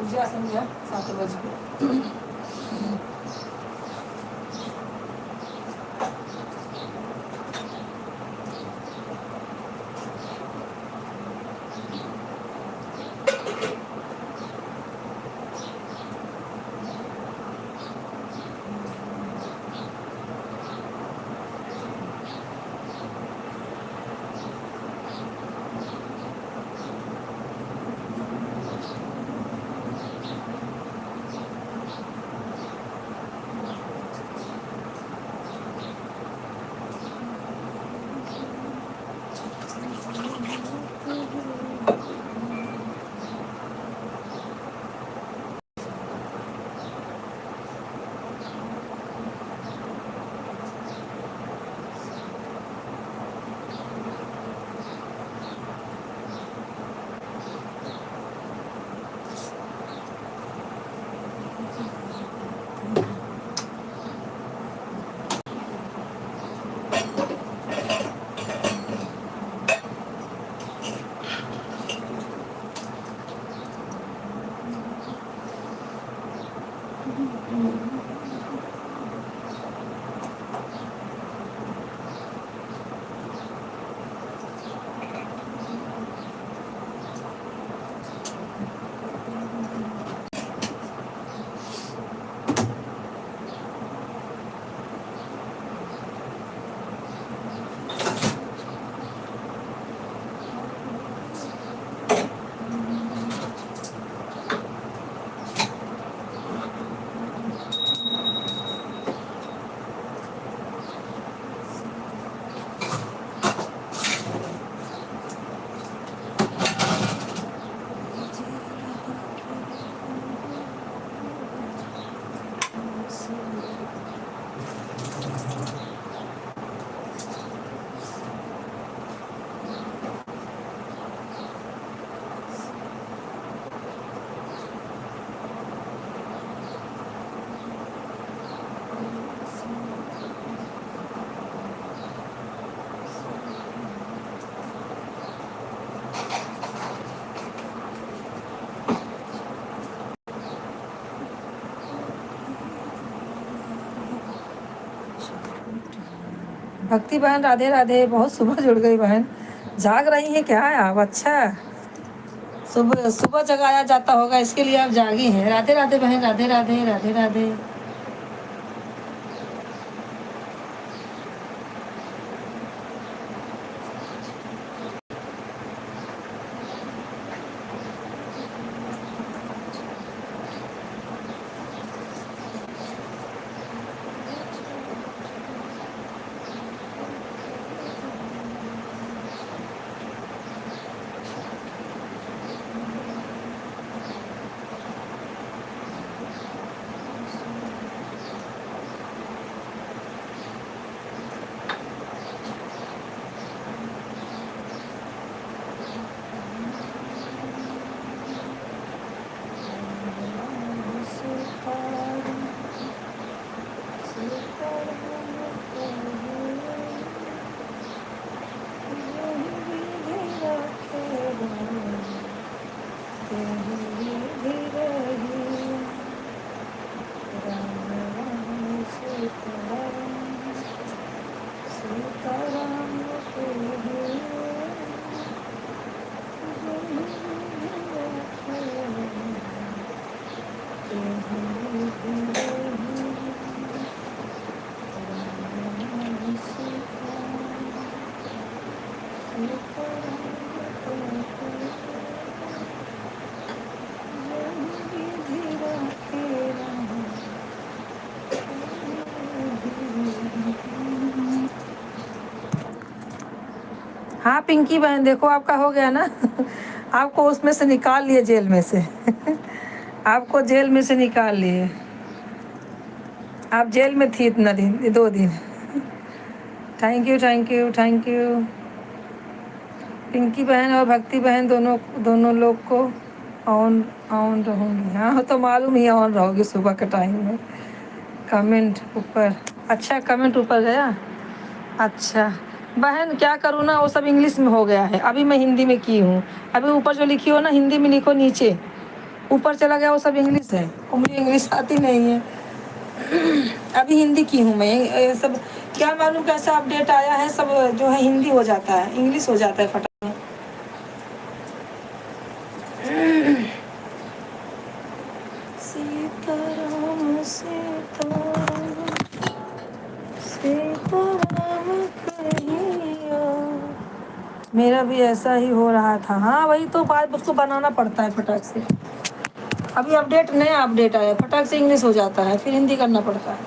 पूजा संध्या 7 बजे। भक्ति बहन राधे राधे। बहुत सुबह जुड़ गई बहन, जाग रही हैं क्या आप? अच्छा, सुबह सुबह जगाया जाता होगा, इसके लिए आप जागी हैं। राधे राधे बहन, राधे राधे, राधे राधे। हाँ पिंकी बहन, देखो आपका हो गया ना। आपको उसमें से निकाल लिए, जेल में से। आपको जेल में से निकाल लिए। आप जेल में थी इतना दिन, 2 दिन। Thank you thank you thank you. Pinky बहन और भक्ति बहन दोनों दोनों लोग को ऑन ऑन रहूँगी। हाँ तो मालूम ही ऑन रहोगी सुबह के टाइम में। कमेंट ऊपर, अच्छा कमेंट ऊपर गया। अच्छा बहन, क्या करूँ ना, वो सब इंग्लिश में हो गया है। अभी मैं हिंदी में की हूँ। अभी ऊपर जो लिखी हो ना, हिंदी में लिखो नीचे। ऊपर चला गया वो सब इंग्लिश है, और मुझे इंग्लिश आती नहीं है। अभी हिंदी की हूँ मैं, ये सब क्या मालूम कैसा अपडेट आया है, सब जो है हिंदी हो जाता है, इंग्लिश हो जाता है फटाफट। सीताराम सीताराम सीताराम कहिया। मेरा भी ऐसा ही हो रहा था। हाँ वही तो बात, उसको बनाना पड़ता है फटाक से। अभी अपडेट, नया अपडेट आया, फटाक से इंग्लिश हो जाता है, फिर हिंदी करना पड़ता है।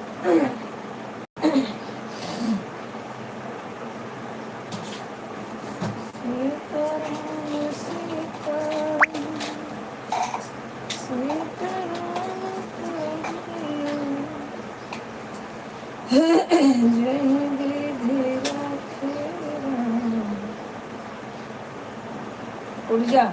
उड़ जा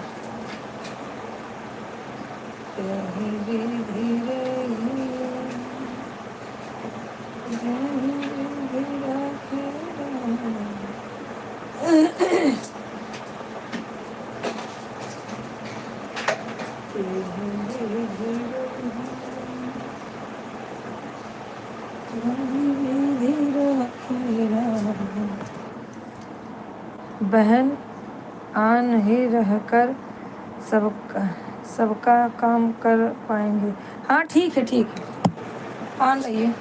बहन, आन ही रहकर सबका सबका काम कर पाएंगे। हाँ ठीक है, ठीक है, आन रहिए।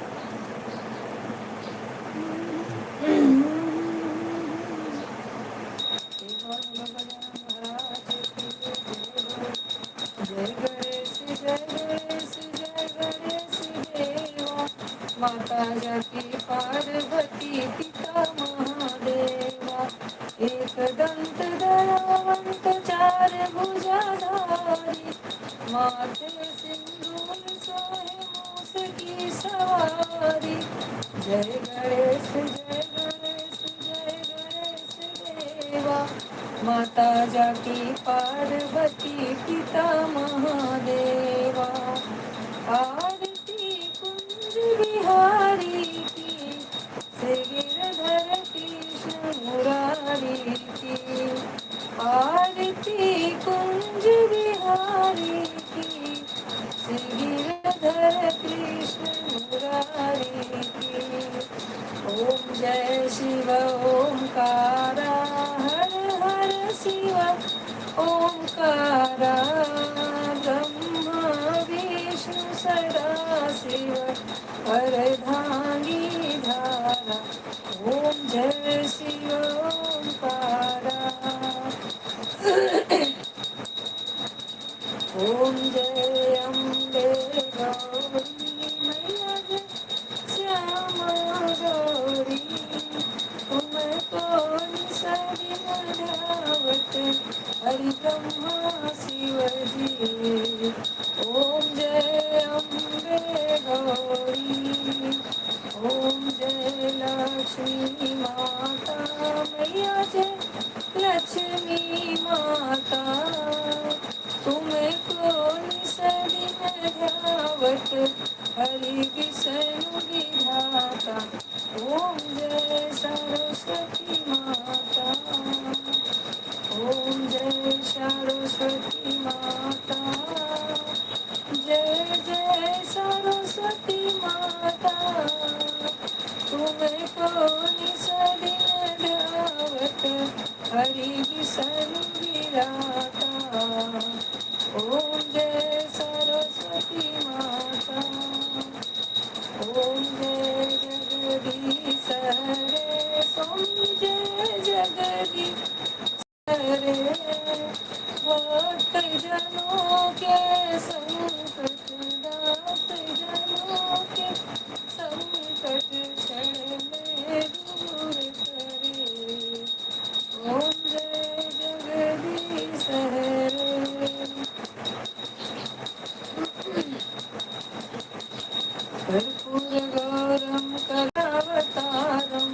जय गणेश जय गणेश जय गणेश देवा, माता जाकी पार्वती पिता महादेवा, एक दंत दयावंत चार भुजाधारी, माथे सिंदूर सोहे मूस की सवारी। जय गणेश जय गणेश जय गणेश देवा, माता जाकी पार्वती पिता महादेवा, आरती कुंज बिहारी की, से गिरधर कृष्ण मुरारी की, आरती कुंज बिहारी की, से गिरधर कृष्ण मुरारी की। ओम जय शिव ओंकारा, हर हर शिव ओंकारा, ब्रह्मा विष्णु सदा शिव वरदानी धारा। ओम जय शिव ओंकारा, ओम जय अम्बे गौरी मैया जय श्यामा गौरी, तुम कौन सरी मढ़ावत हरि ब्रह्मा शिव जी। ओम जय अम्बे गौरी, ओम जय लक्ष्मी माता मैया जय लक्ष्मी माता, तुम्हें कौन सरी मढ़ावत हरि विष्णु विधाता। ओम जय सरस्वती माता, ओम जय सरस्वती माता, जय जय सरस्वती माता, तुम्हें कौन सरी मढ़ावत हरि विष्णु विधाता। ओम जय सरस्वती माता, ओम जय जगदीश हरे, स्वामी जय जगदीश हरे, भक्त जनों के संकट दात, जनों के संकट क्षण में दूर करे। ओम जय जगदीश हरे। कर्पूरगौरं कलावतारं,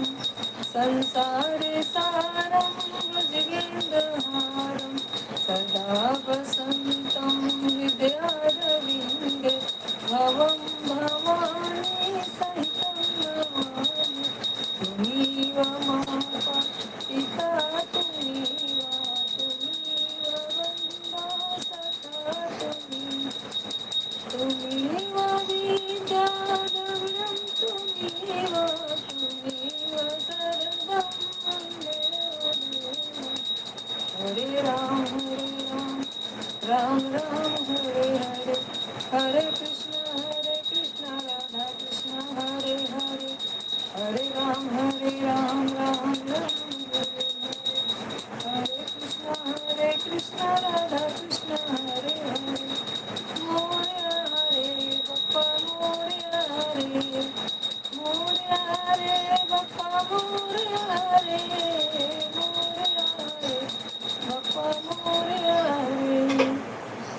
संसारे सारं भुजगेन्द्रहारं, सदा वसन्तं हृदयारविन्दे, भवं भवानी सहितं नमामि। तुमीव माता पिता तुमीव, तुमीव बन्धुः सखा तुमीव। राम राम राम हरे हरे, हरे कृष्णा राधा कृष्णा हरे हरे, हरे राम राम राम हरे हरे, हरे कृष्णा राधा कृष्णा हरे हरे, मोरया हरे बप्पा मोरया हरे, मोरया हरे बप्पा मोरया हरे, मोरया हरे बप्पा मोरया हरे।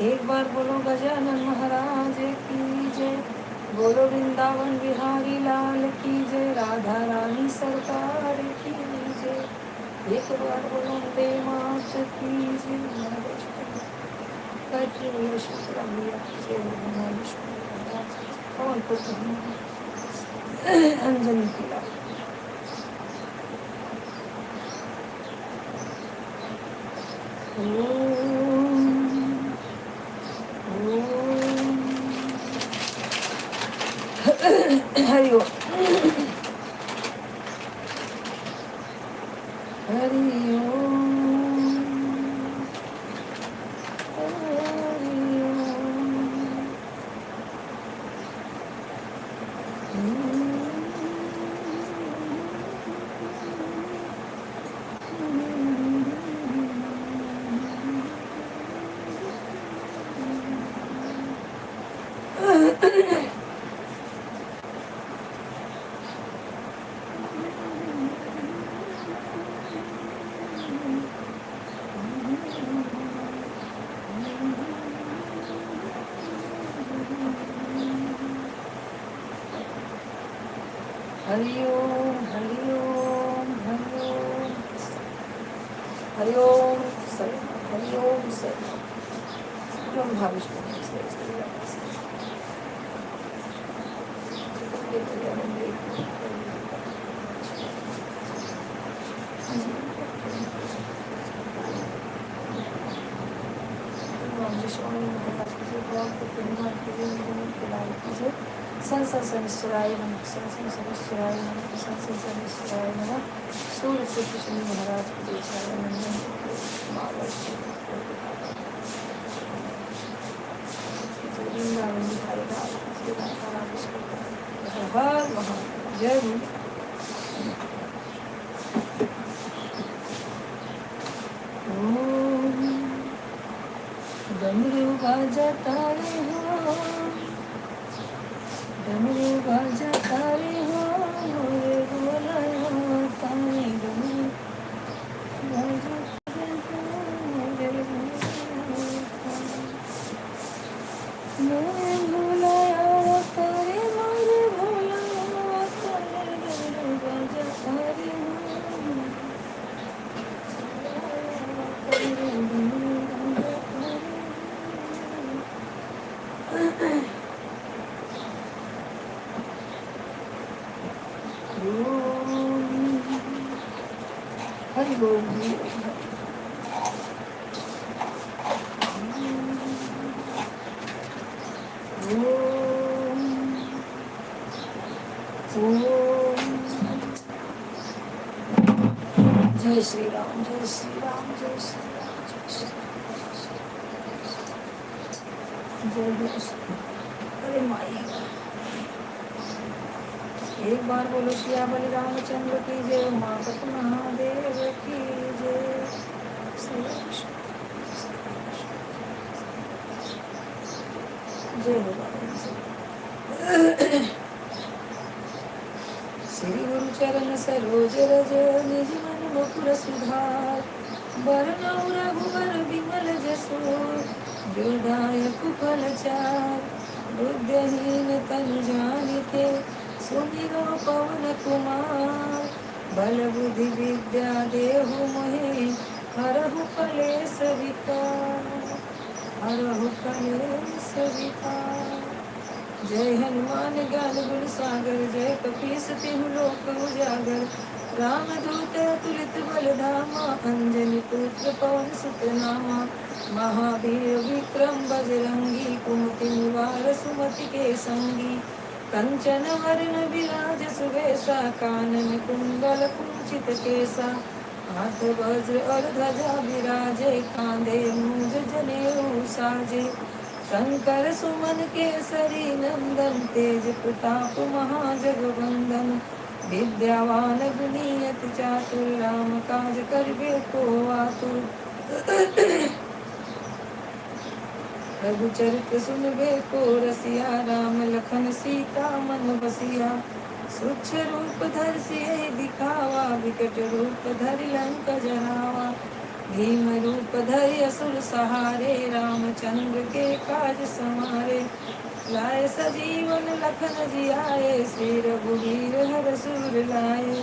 एक बार बोलो गजानन महाराज की जय, बोलो वृंदावन बिहारी लाल की जय, राधा रानी सरकार की जय। एक बार बोलो वंदे मात की जय। गायत्री शुक्ला पवन पुत्र अंजनी की लाल। हरि ओम, हरि ओम, हरि ओम, हरि ओम, हरि ओम, हरि ओम, हरि ओम, ओम भाविष्णु संसद सनिश्चराय नमः, संसद सनिश्चराय नमः, संसद सनिश्चराय नमः। सूर्य से कृष्ण महाराज की जय, छाया नंदन वृंदावन बिहारी लाल की जय, राधा रानी हर महा जय गुरु। डमरू बजाता रे हो, डमरू बजाता रे हो, मोरे बोलाया तारे डमरू बजाता रे हो, मोरे बोलाया तारे, मोरे बोलाया तारे, डमरू बजाता रे हो, हरि बोल। जय श्री राम, जय श्री राम, जय श्री राम, जय श्री राम, जय श्री। अरे माई, एक बार बोलो श्री बलि रामचंद्र की जय, उमापति महादेव की जय। जय हो श्री गुरु चरण सरोज रज, निज मन मुकुर सुधार, बरनउँ रघुवर बिमल जसु, जो दायक फल चार। बुद्धिहीन तनु जानिके, सुमिरो पवन कुमार, बल बुद्धि विद्या देहु मोहि, हरहु कलेश विकार, हरहु कलेश विकार। जय हनुमान ज्ञान गुण सागर, जय कपीस तिहु लोक उजागर। रामदूत अतुलित बल धामा, अंजनी पुत्र पवन सुत नामा। महावीर विक्रम बजरंगी, कुमति निवार सुमति के संगी। कंचन वरण विराज सुबेसा, कानन कुंडल कुंचित केसा। हाथ वज्र और ध्वजा विराजे, कांधे मूंज जनेऊ साजे। शंकर सुमन केसरी नंदन, तेज प्रताप महाजगवंदन। विद्यावान गुणी अति चातुर, राम काज करिबे को आतुर। रघुचरित सुनबे को रसिया, राम लखन सीता मन बसिया। सूक्ष्म रूप धर सियहि दिखावा, विकट रूप धरि लंक जरावा। भीम रूप धरि असुर सहारे, रामचंद्र के काज समारे। लाए सजीवन लखन जियाए, श्री रघुवीर हर सुर लाए।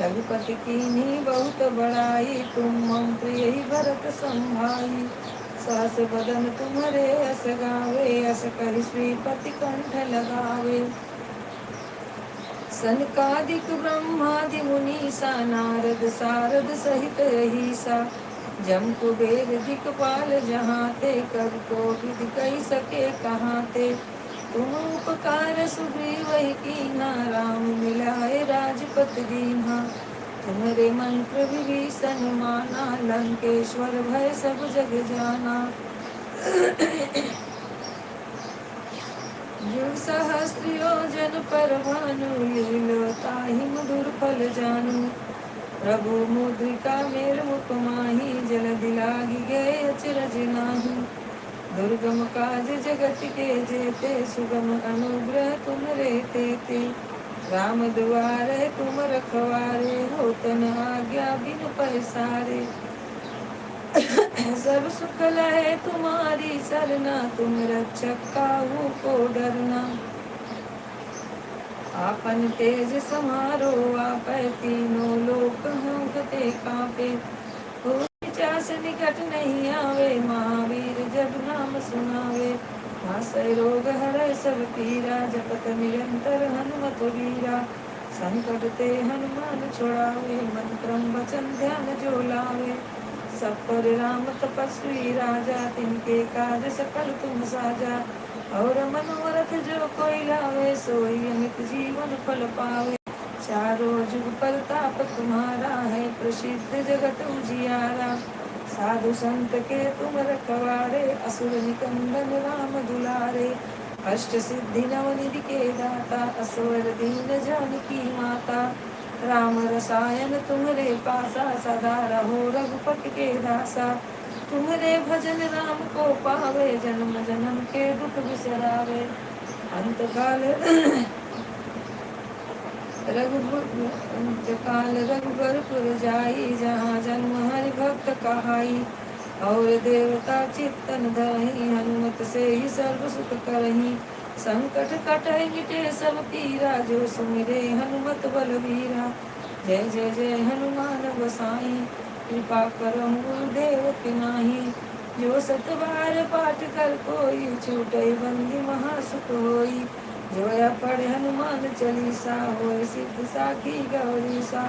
रघुपति कीन्ही बहुत बड़ाई, तुम मम प्रिय भरत संभाई। सहस बदन तुम्हारे अस गावे, अस कहि श्रीपति कंठ लगावे। सनकादिक ब्रह्मादि मुनीसा, नारद सारद सहित रहीसा। जम कुबेर दिक्पाल जहाँ ते, कवि कोविद कहि सके कहाँ ते। तुम उपकार सुग्रीव कीन्हा, राम मिलाए राजपत दीन्हा। तुम्हारे मंत्र विभीषण माना, लंकेश्वर भय सब जग जाना। जो सहस्त्र योजन पर भानु, लीलो ताहि मधुर फल जानू। प्रभु मुद्रिका मेर मुख माही, जलधि लागी गए अचरज नाही। दुर्गम काज जगत के जेते, सुगम अनुग्रह तुम्हारे तेते। राम दुआरे तुम रखवारे, होत न आज्ञा बिनु पैसारे। सब सुख लहे तुम्हारी सरना, तुम रक्षक काहू को डरना। आपन तेज समारो आपै, तीनों लोक होंकते कांपे। कोई चास निकट नहीं आवे, महावीर जब नाम सुनावे। नासै रोग हरै सब पीरा, जपत निरंतर हनुमत वीरा। संकट ते हनुमान छुड़ावे, मन क्रम वचन ध्यान जो लावे। सब पर राम तपस्वी राजा, तिनके काज सकल तुम साजा। और मनोरथ जो कोई लावे, सोई अमित जीवन फल पावे। चारों जुग परताप तुम्हारा है, प्रसिद्ध जगत उजियारा। साधु संत के तुम रखवारे, असुर निकंदन राम दुलारे। अष्ट सिद्धि नवनिधि के दाता, असवर दीन जानकी माता। राम रसायन तुम्हारे पासा, सदा रहो रघुपति के दासा। तुम्हारे भजन राम को पावे, जन्म जन्म के दुख बिसरावे। अंत काल रघुबरपुर जाई, जहाँ जन्म हरि भक्त कहाई। और देवता चित्तन धरहि, हनुमत से ही सर्व सुख करही। संकट कटै मिटे सब पीरा, जो सुमिरे हनुमत बलवीरा। जय जय जय हनुमान गोसाई, कृपा करहु गुरुदेव की नाही। जो सत बार पाठ कर कोई, छूटै बंदी महासुख होई। जोया पढ़े हनुमान चालीसा, होय सिद्ध साखी गौरीसा।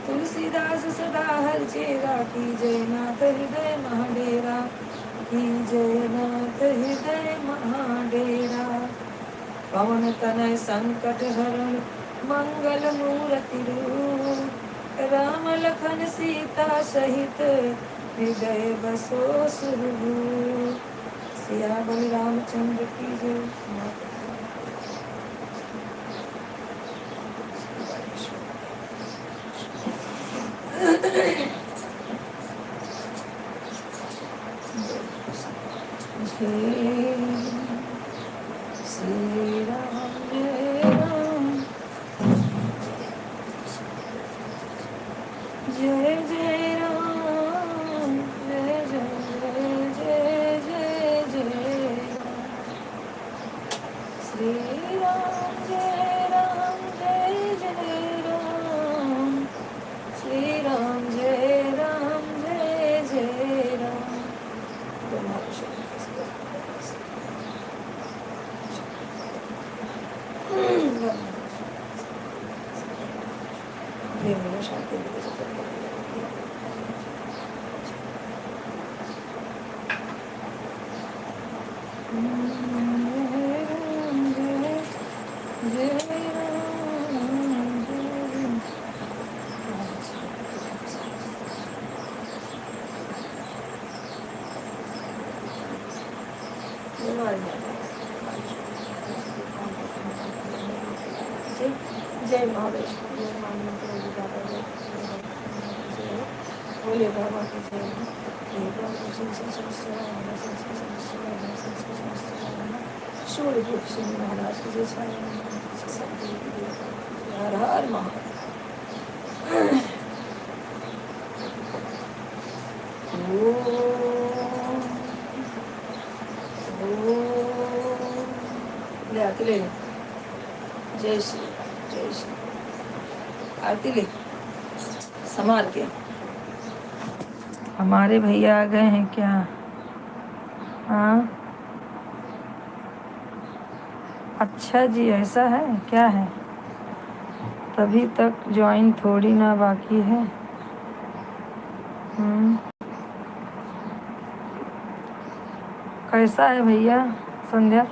तुलसीदास सदा हर चेरा, की जय नाथ हृदय महाडेरा। की जय नाथ हृदय महाडेरा। पवन तनय संकट हरण, मंगल मूर्ति रूप। राम लखन सीता सहित, हृदय बसो सुरभूप। सिया बलि रामचंद्र की जय। जय श्री राम जय राम, जय जय राम, जय जय जय जय जय राम। श्री राम जय राम, जय जय राम। श्री राम जय राम, जय जय राम। शांति जय महादेव, भोले बाबा की जय। सूर्य सिंह महाराज की जय। हर हर महादेव। ले आरती ले, जय श्री, जय श्री। आरती ले संभाल के। हमारे भैया आ गए हैं क्या? हाँ, अच्छा जी, ऐसा है क्या है? तभी तक ज्वाइन थोड़ी ना बाकी है। कैसा है भैया संध्या?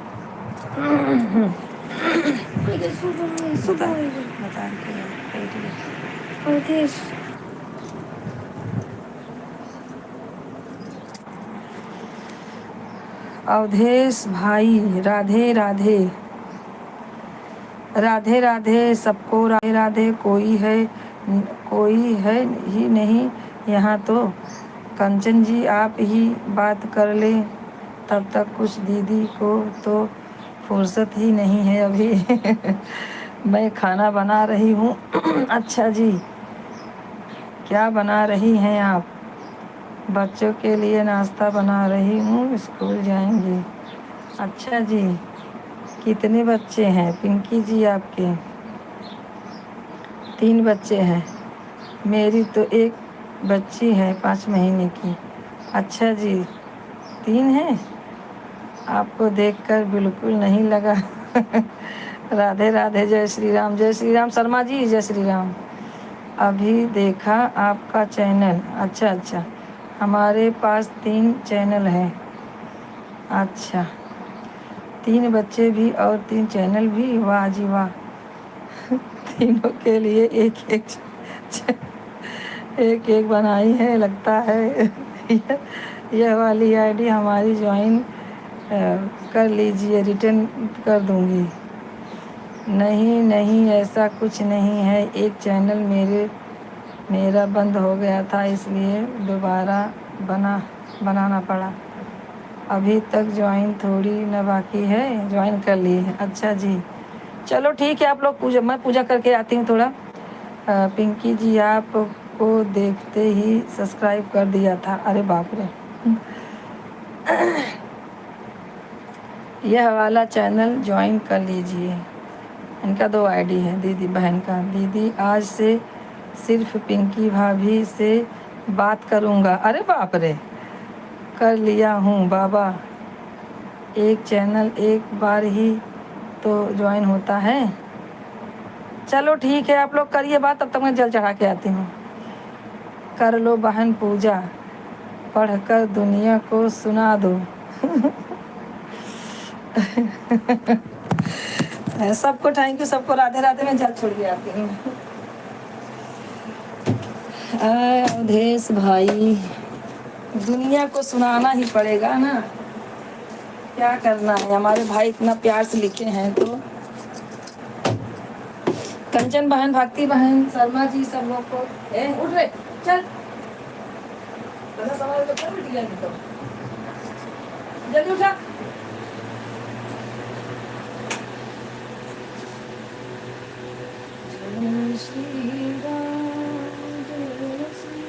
अवधेश भाई, राधे राधे। राधे राधे सबको, राधे राधे। कोई है ही नहीं यहाँ तो। कंचन जी आप ही बात कर ले, तब तक कुछ दीदी को तो फुर्सत ही नहीं है अभी। मैं खाना बना रही हूँ। अच्छा जी, क्या बना रही हैं आप? बच्चों के लिए नाश्ता बना रही हूँ, स्कूल जाएंगे। अच्छा जी, कितने बच्चे हैं पिंकी जी आपके? 3 बच्चे हैं। मेरी तो एक बच्ची है 5 महीने की। अच्छा जी, 3 हैं। आपको देखकर बिल्कुल नहीं लगा। राधे राधे, जय श्री राम। जय श्री राम शर्मा जी, जय श्री राम। अभी देखा आपका चैनल। अच्छा अच्छा, हमारे पास 3 चैनल हैं। अच्छा, 3 बच्चे भी और 3 चैनल भी, वाह जी वाह। तीनों के लिए एक एक बनाई है लगता है। यह वाली आईडी हमारी ज्वाइन कर लीजिए, रिटर्न कर दूंगी। नहीं नहीं, ऐसा कुछ नहीं है। एक चैनल मेरा बंद हो गया था, इसलिए दोबारा बनाना पड़ा। अभी तक ज्वाइन थोड़ी न बाकी है, ज्वाइन कर ली है। अच्छा जी, चलो ठीक है। आप लोग मैं पूजा करके आती हूँ थोड़ा। पिंकी जी आपको देखते ही सब्सक्राइब कर दिया था। अरे बाप रे। यह वाला चैनल ज्वाइन कर लीजिए। इनका 2 आईडी है, दीदी बहन का। दीदी आज से सिर्फ पिंकी भाभी से बात करूँगा। अरे बाप रे, कर लिया हूँ बाबा। एक चैनल एक बार ही तो ज्वाइन होता है। चलो ठीक है, आप लोग करिए बात, तब तक मैं जल चढ़ा के आती हूँ। कर लो बहन पूजा, पढ़कर दुनिया को सुना दो। सबको थैंक यू, सबको राधे राधे। मैं जल छोड़ के आती हूँ। अवधेश भाई, दुनिया को सुनाना ही पड़ेगा ना, क्या करना है। हमारे भाई इतना प्यार से लिखे हैं तो। कंचन बहन, भक्ति बहन, शर्मा जी, सब लोग को उठ रहे, चल तो जल्दी उठा। जय श्री राम, जय श्री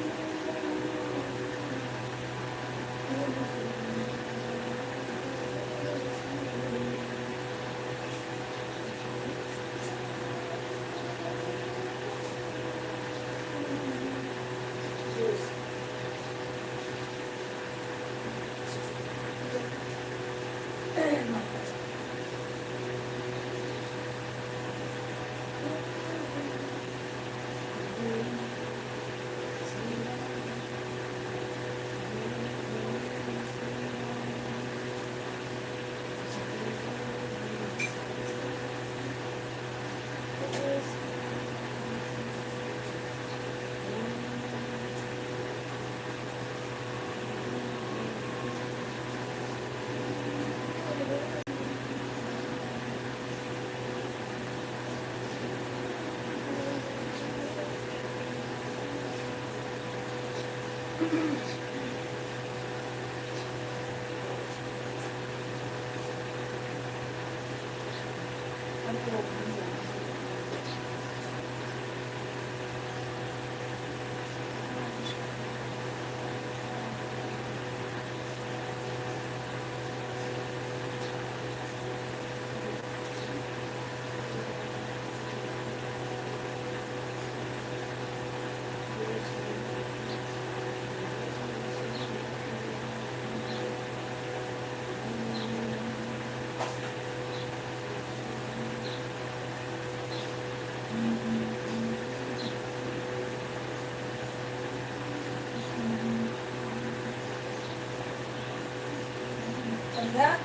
समझा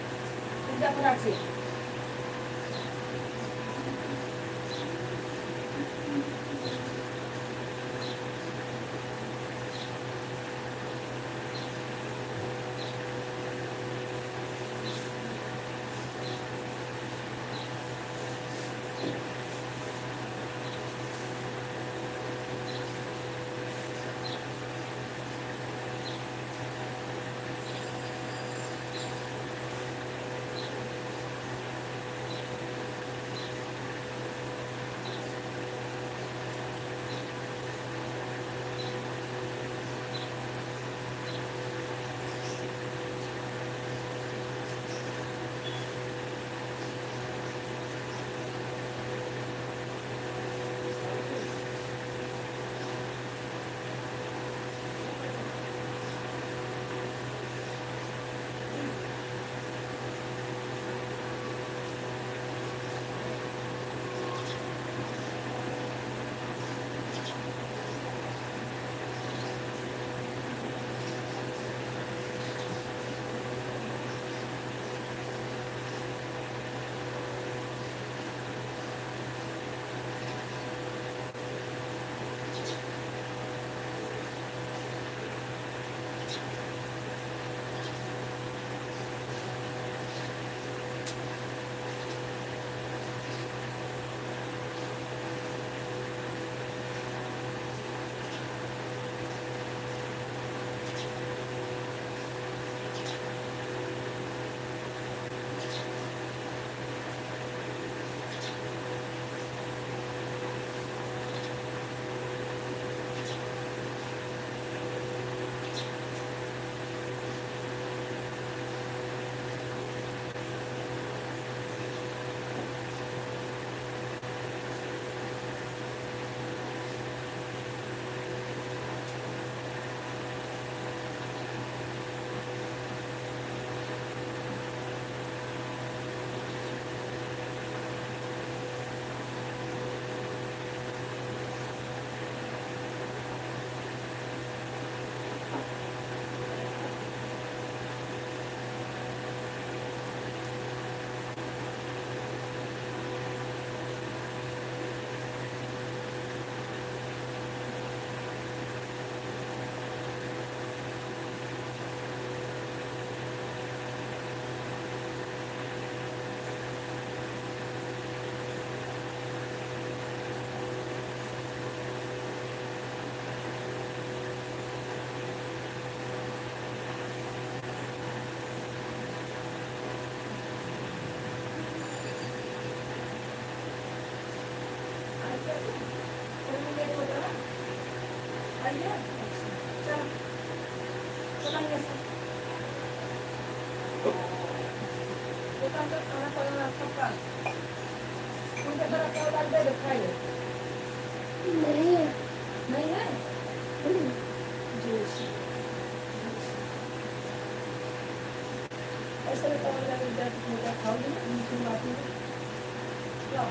तुमच्या फराकचे नहीं है। नहीं है जूस ऐसे खाओगे ना बात में क्या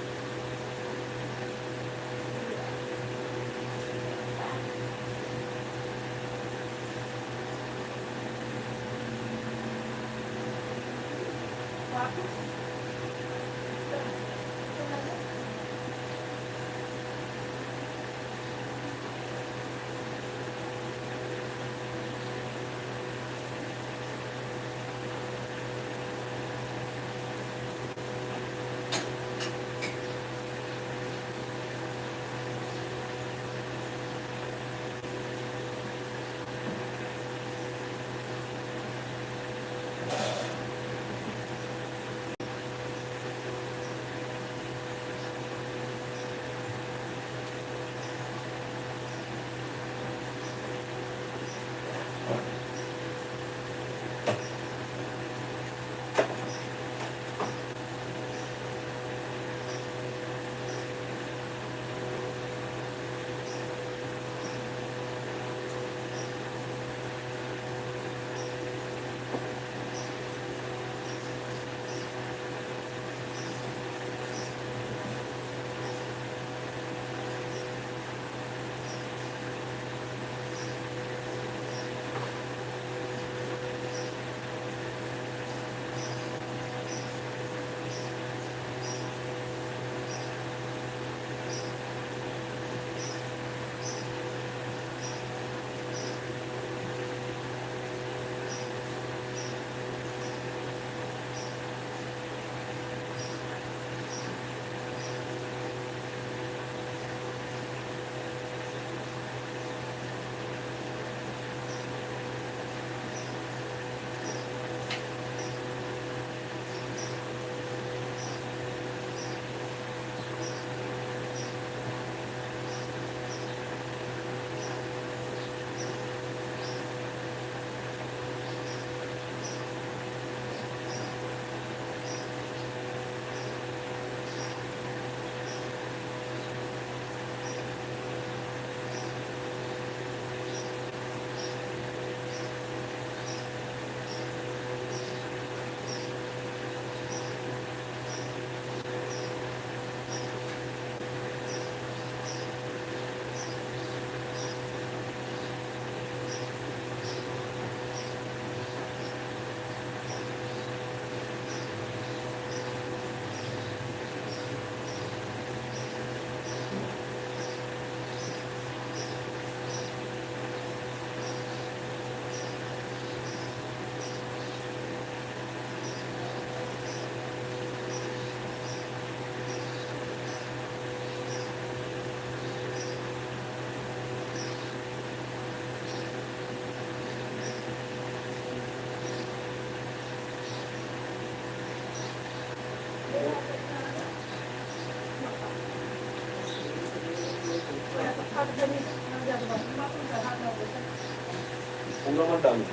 पूरा मत डालो।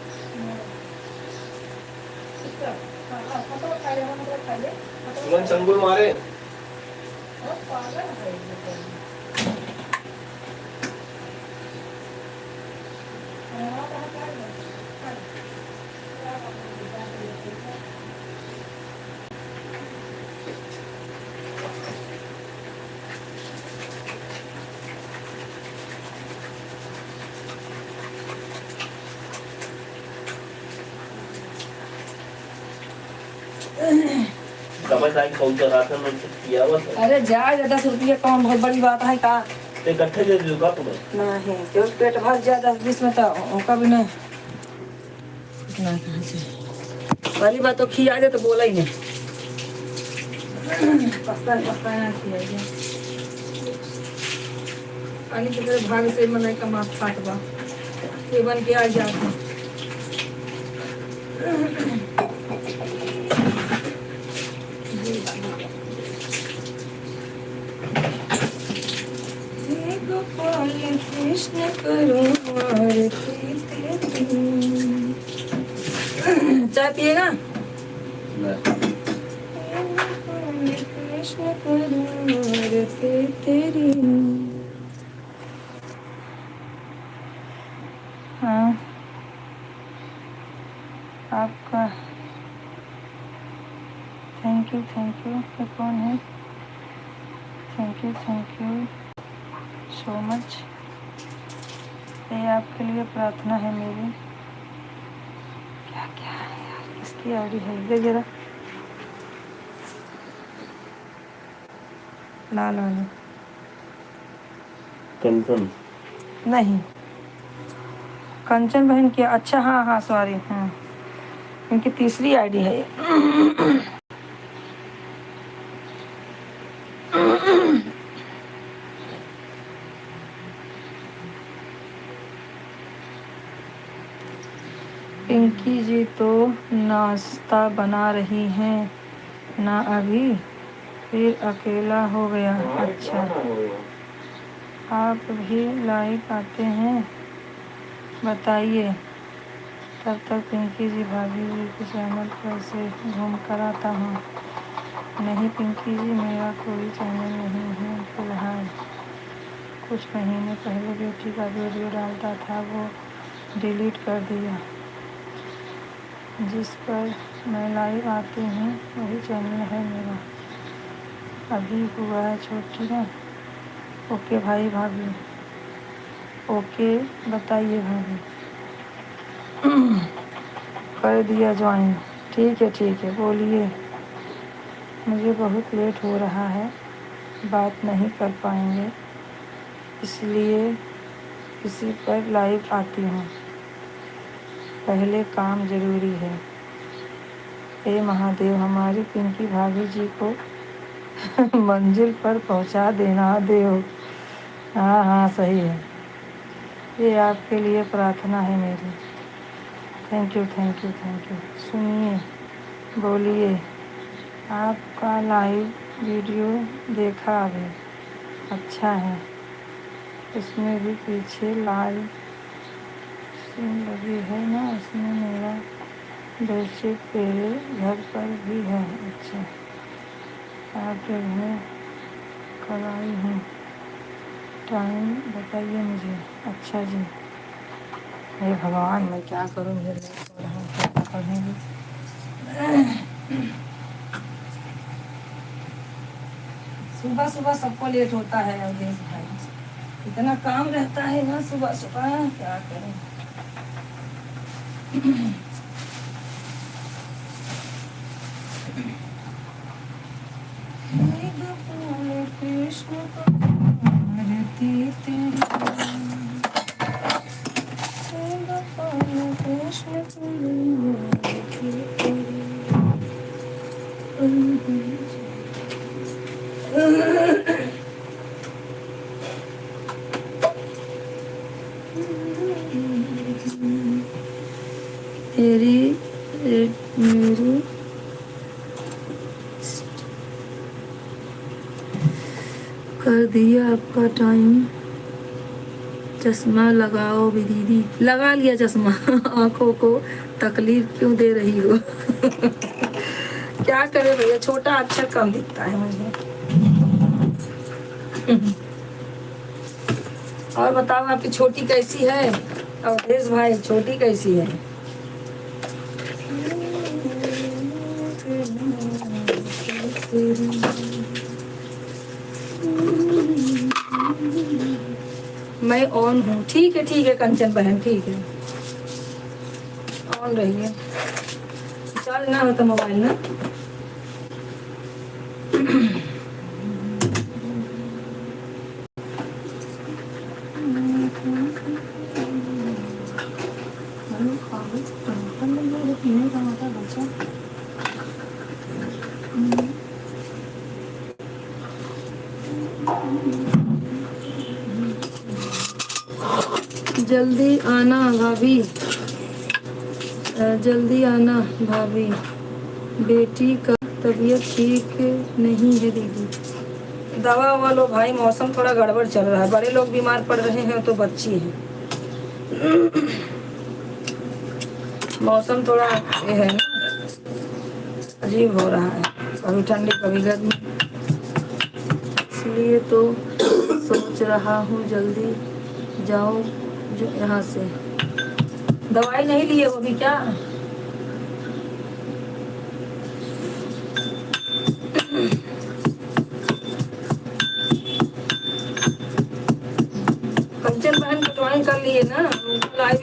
तुरंत चंगुल मारे। समझ आई कौन सा राशन में किया हुआ था। अरे जा 10 रुपया कौन बहुत बड़ी बात है का। तो इकट्ठे दे दूंगा तुम्हें। नहीं जो पेट भर जाए 10-20 में तो उनका भी नहीं इतना कहाँ से पहली बात तो खिया दे तो बोला ही नहीं पस्ता ना खिया दे पानी के तरह भाग से मन का माफ फाटवा ये बन के आ जाता गोपाल कृष्ण करो चाय पिएगा कृष्ण करो तेरी। हाँ आपका थैंक यू ये कौन है। Thank you so much. ये आपके लिए प्रार्थना है मेरी। क्या क्या है यार किसकी आईडी है ये जरा लाल वाली कंचन नहीं कंचन बहन की अच्छा हाँ सॉरी हाँ इनकी तीसरी आईडी है ये। पिंकी जी तो नाश्ता बना रही हैं ना अभी फिर अकेला हो गया। अच्छा आप भी लाइव आते हैं बताइए तब तक पिंकी जी भाभी जी के चैनल पर से घूम कर आता हूँ। नहीं पिंकी जी मेरा कोई चैनल नहीं है फिलहाल। कुछ महीने पहले बेटी का वीडियो डालता था वो डिलीट कर दिया। जिस पर मैं लाइव आती हूँ वही चैनल है मेरा। अभी हुआ है छोटी ना। ओके भाई भाभी ओके बताइए भाभी कर दिया ज्वाइन। ठीक है बोलिए। मुझे बहुत लेट हो रहा है बात नहीं कर पाएंगे इसलिए किसी पर लाइव आती हूँ। पहले काम ज़रूरी है। हे महादेव हमारी पिंकी भाभी जी को मंजिल पर पहुँचा देना देव। हाँ सही है। ये आपके लिए प्रार्थना है मेरी। थैंक यू सुनिए बोलिए। आपका लाइव वीडियो देखा अभी अच्छा है उसमें भी पीछे लाइव सीन लगी है ना उसमें मेरा बेडशीट मेरे घर पर भी है। अच्छा आपके घर कल आई हूँ टाइम बताइए मुझे। अच्छा जी हे भगवान मैं क्या करूँ मुझे लेट हो रहा है क्या पढ़ूँगी। सुबह सबको लेट होता है अवधेश भाई इतना काम रहता है ना सुबह क्या करें। कृष्ण तेरी मेरी कर दिया आपका टाइम चश्मा लगाओ भी दीदी। लगा लिया चश्मा। आंखों को तकलीफ क्यों दे रही हो? क्या करे भैया, छोटा अक्षर कम दिखता है मुझे। और बताओ आपकी छोटी कैसी है? अवधेश भाई, छोटी कैसी है? मैं ऑन हूँ। ठीक है कंचन बहन, ठीक है, ऑन रहिए। चार्ज ना हो तो मोबाइल ना। जल्दी आना भाभी, जल्दी आना भाभी, बेटी का तबीयत ठीक नहीं है दीदी। दवा ववा लो भाई, मौसम थोड़ा गड़बड़ चल रहा है, बड़े लोग बीमार पड़ रहे हैं तो बच्ची है। मौसम थोड़ा ये है ना, अजीब हो रहा है, कभी ठंडी कभी गर्मी, इसलिए तो सोच रहा हूँ जल्दी जाऊँ जो यहाँ से। दवाई नहीं लिए वो भी क्या? कंचन बहन कटवाई कर लिए ना, लाइव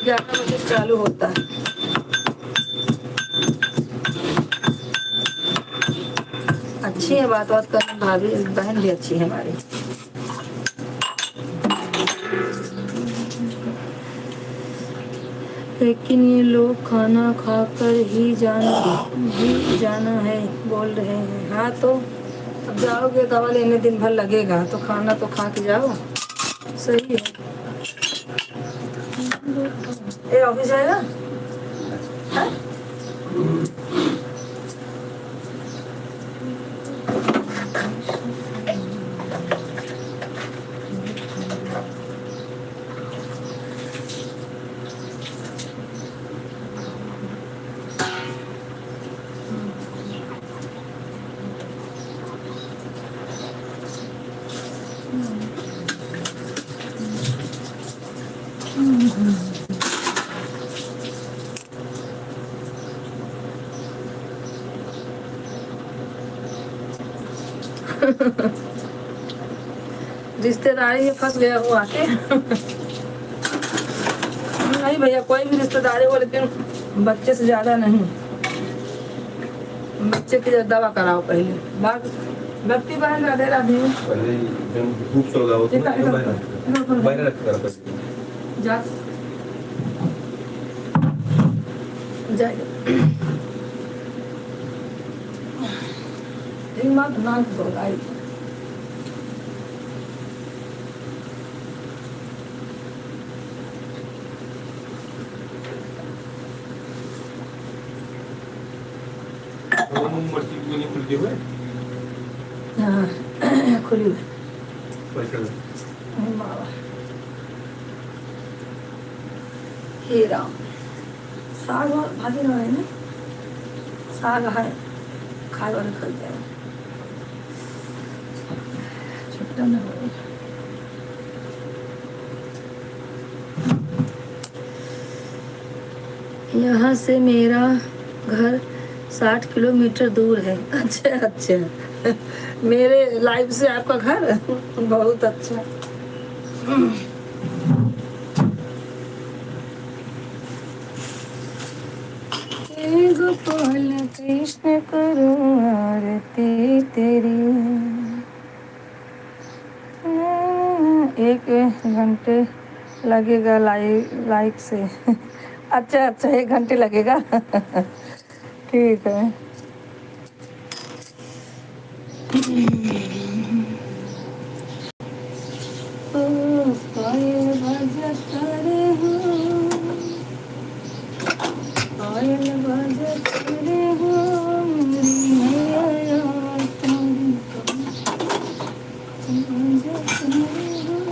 11 बजे चालू होता है। अच्छी है बात करने, भाभी बहन भी अच्छी है हमारी। लेकिन ये लोग खाना खाकर ही जाना है बोल रहे हैं। हाँ तो अब जाओगे, दवा लेने दिन भर लगेगा तो खाना तो खा के जाओ, सही है। ये ऑफिस आएगा? हाँ? रिश्तेदारी में फंस गया हूँ आके। नहीं भैया, कोई भी रिश्तेदारी हो, लेकिन बच्चे से ज्यादा नहीं। बच्चे की दवा कराओ पहले, बाद व्यक्ति बहन राधे राधे जा जाए। हाँ खुली हुई हीरा साग और भाजी ना है ना, साग है खाए वाले खरीद जाए छुट्टा ना हो। यहाँ से मेरा घर 60 किलोमीटर दूर है। अच्छा मेरे लाइफ से आपका घर बहुत अच्छा। गोपाल कृष्ण करूं आरती तेरी। 1 घंटे लगेगा लाइक से। अच्छा 1 घंटे लगेगा। ठीक है। पायल बजत रे हो, पायल बजत रे हो, मेरी मैया तुम्हारी बजत रे हो।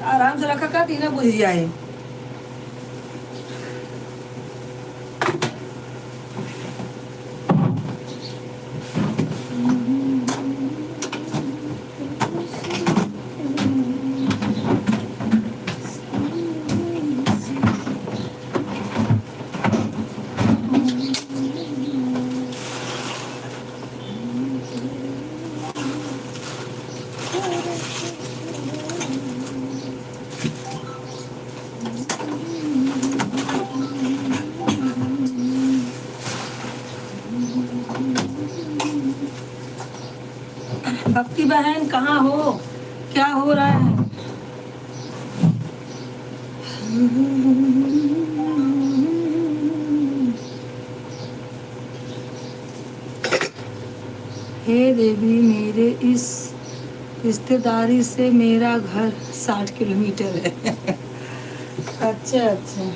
आराम से रखा कर, तीनों बुझ जाए। भक्ति बहन कहाँ हो, क्या हो रहा है? हे देवी, मेरे इस रिश्तेदारी से मेरा घर 60 किलोमीटर है। अच्छा अच्छा।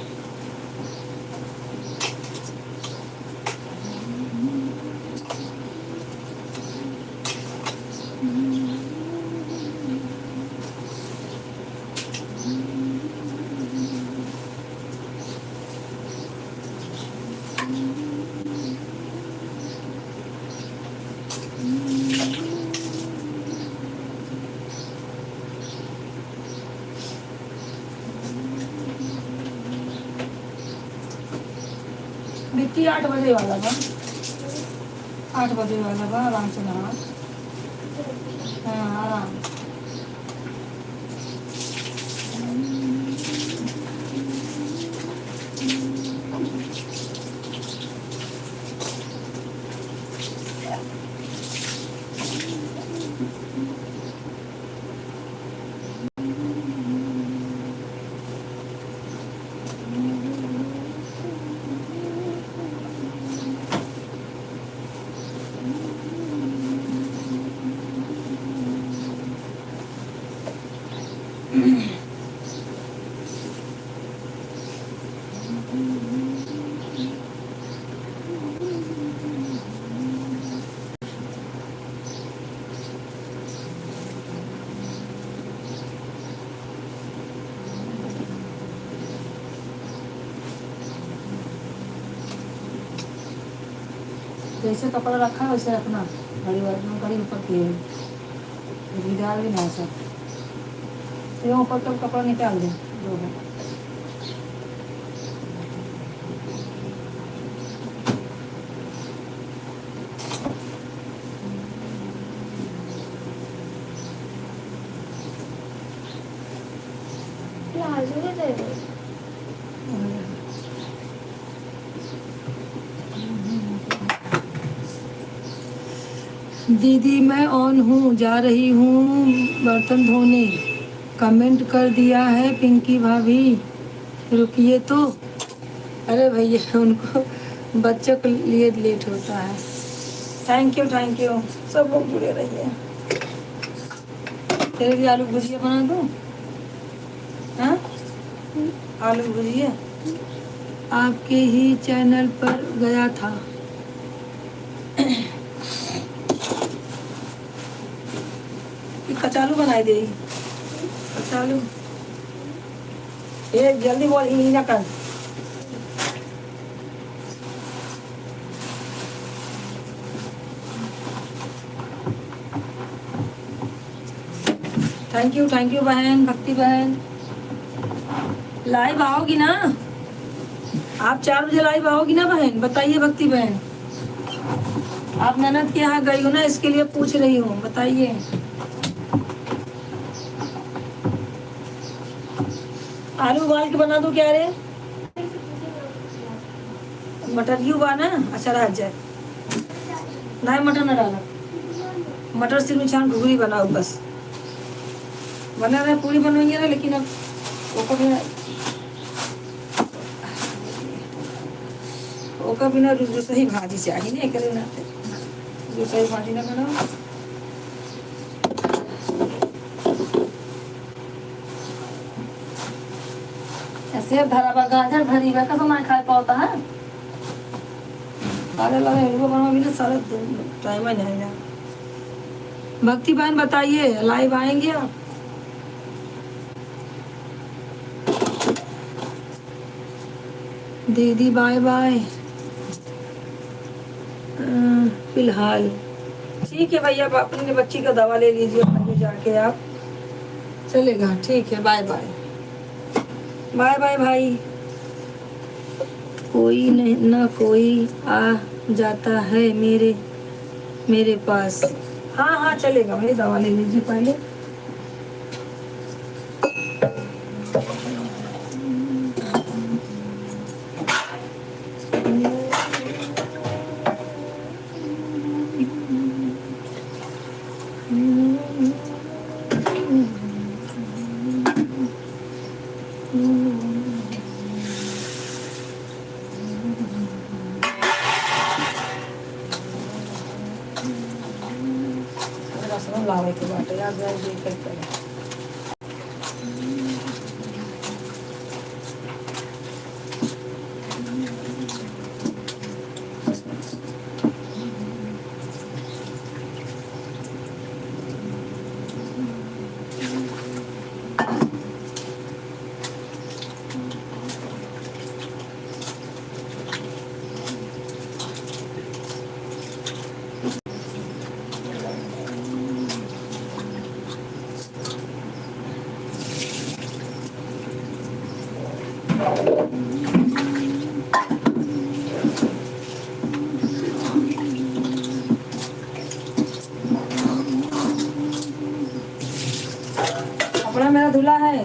बिट्टी 8 बजे वाला बा, 8 बजे वाला बा, आराम से नहा। हाँ आराम। जैसे कपड़ा रखा है वैसे रखना, घड़ी घड़ी ऊपर किए गिरा भी ना सब, फिर ऊपर तक कपड़ा निकाल दे दो बार। दीदी मैं ऑन हूँ, जा रही हूँ बर्तन धोने। कमेंट कर दिया है पिंकी भाभी, रुकिए तो। अरे भैया उनको बच्चों के लिए लेट होता है। थैंक यू सब लोग जुड़े रहिए। तेरे लिए आलू भुजिया बना दूँ? हाँ आलू भुजिया आपके ही चैनल पर गया था। कचालू बनाई दे, कचालू। ये जल्दी बोल, ही ना कर। थैंक यू बहन, भक्ति बहन। लाइव आओगी ना आप? 4 बजे लाइव आओगी ना बहन? बताइए भक्ति बहन। आप ननद के यहाँ गई हो ना, इसके लिए पूछ रही हूँ, बताइए। आलू उबाल के बना दो क्या रे? मटर ही उबा ना, अच्छा रह जाए। नहीं मटर ना डाला, मटर सिर्फ छान घुगरी बनाओ बस। बना रहे पूरी बनवाएंगे ना, लेकिन अब ओका बिना सही भाजी चाहिए नहीं करे ना, जो सही भाजी ना बनाओ। ऐसे भरा बा गाजर भरी बा, कसम ना खा पाता है। लाले लाले हलवा बनाओ भी ना सारा टाइम आ जाएगा। भक्ति बहन बताइए लाइव आएंगे आप? दीदी बाय बाय। फिलहाल ठीक है भैया, आप अपनी बच्ची का दवा ले लीजिए पहले जाके आप, चलेगा ठीक है। बाय बाय बाय बाय भाई। कोई नहीं ना कोई आ जाता है मेरे पास। हाँ हाँ चलेगा भाई, दवा ले लीजिए पहले। लावे के बाटे याद है ये करते हैं। कपड़ा मेरा धुला है।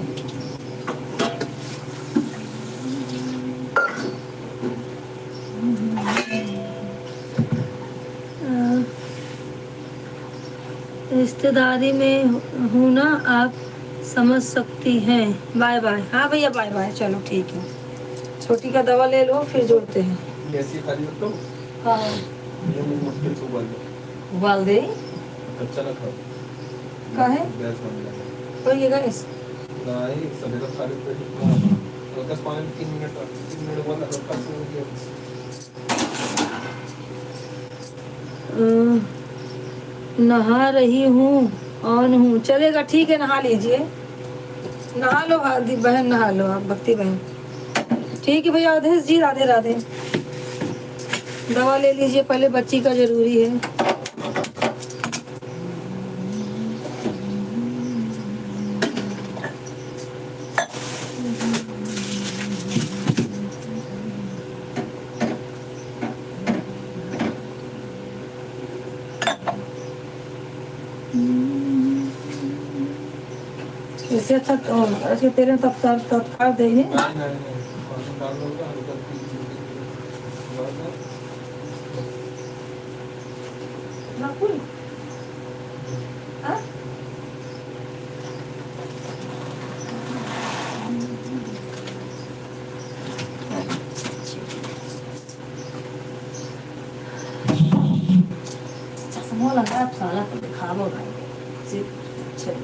रिश्तेदारी में हूँ ना, आप समझ सकती हैं। Bye bye. हाँ भैया बाय बाय, चलो ठीक है। छोटी का दवा ले लो फिर जोड़ते हैं। ऐसी खाली मत करो। हाँ ये मुझे मुश्किल से उबाल दो। उबाल दे। कच्चा ना खाओ। काहे? गैस बन जाएगा। तो ये गैस नहीं सभी लोग खाली पेट हल्का सा पानी 3 मिनट बाद हल्का सा हो गया। नहा रही हूँ, ऑन हूँ, चलेगा ठीक है। नहा लीजिए, नहा लो हादी बहन, नहा लो आप भक्ति बहन। ठीक है भैया अवधेश जी, राधे राधे। दवा ले लीजिए पहले, बच्ची का जरूरी है। इससे अच्छा तो तेरे तत्काल देंगे। semua lengkap soalnya untuk kamu kan. Sip, sip.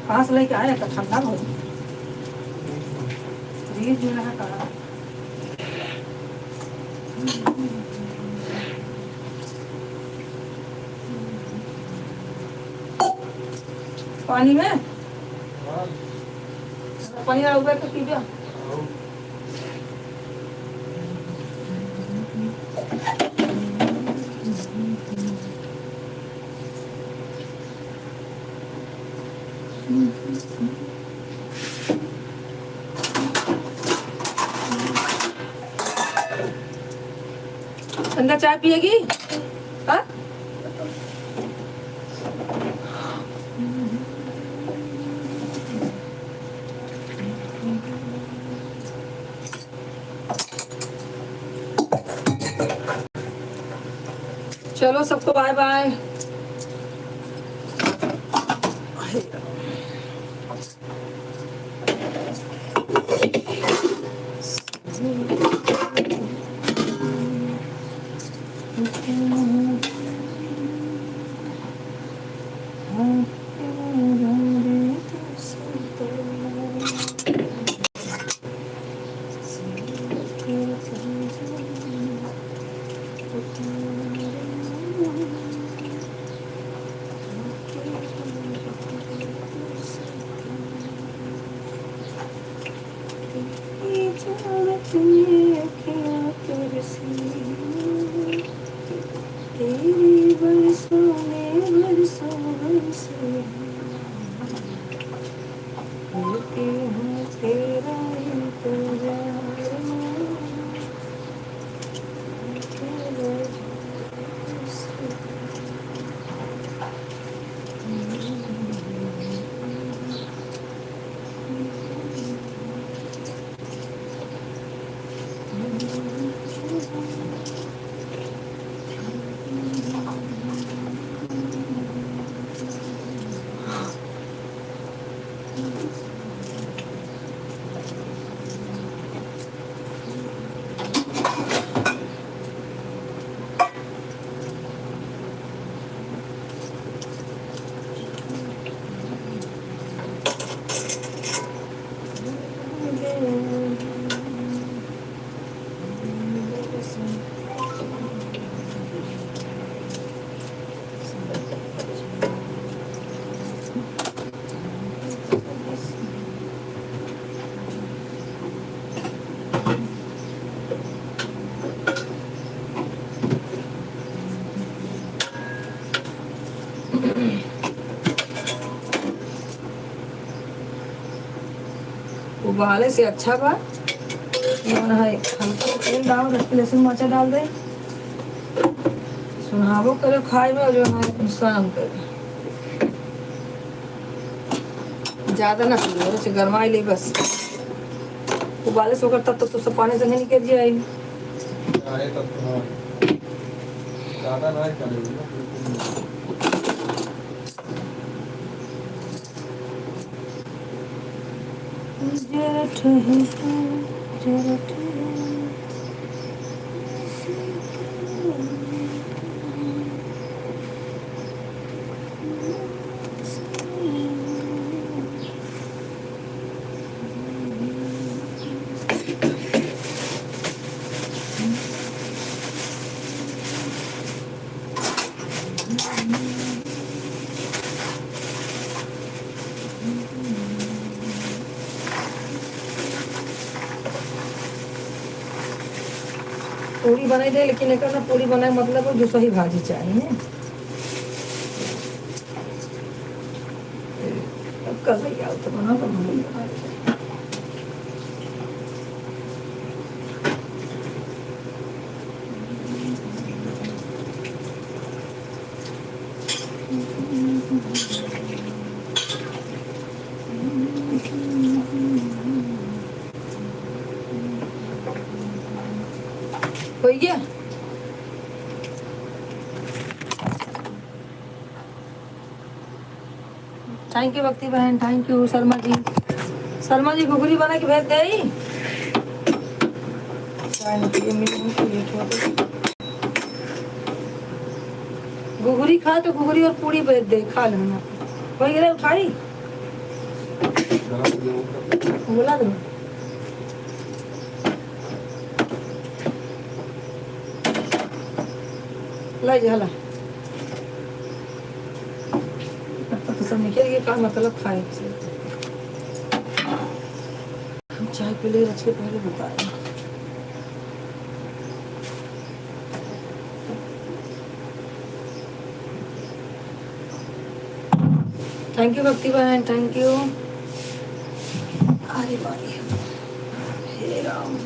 पास लेके आया तो ठंडा हो धीरे धीरे रहा करा। पानी में पानी वाला उबर के पी दिया। अंदर चाय पिएगी? हाँ? चलो सबको बाय बाय। तेरी बरसों में बरसों बरसे करती हूँ तेरा इंतजार उबाले से अच्छा बा है हल्का तेल डाल रख लहसुन मर्चा डाल दे सुनाबो करे खाए में जो है नुकसान करे ज्यादा ना सुनो से गरमाई ले बस उबाले से होकर तब तो सब पानी से नहीं निकल जाए आए तब थोड़ा ज़्यादा ना ही करेगी ना बिल्कुल। जरा ठहरो जरा ठहरो पूरी बनाई दे लेकिन एक ना पूरी बनाए मतलब जो सही भाजी चाहिए कल भैया तो बना तो हो गया थैंक यू भक्ति बहन थैंक यू शर्मा जी घुघरी बना के भेज दे घुघरी खा तो घुघरी और पूरी भेज दे खा लेना हो गया उठाई बोला दो ला जाला तो सब निकल गया का मतलब खाए से हम चाय पी ले रच के पहले बताए थैंक यू भक्ति बहन थैंक यू अरे बारी हे राम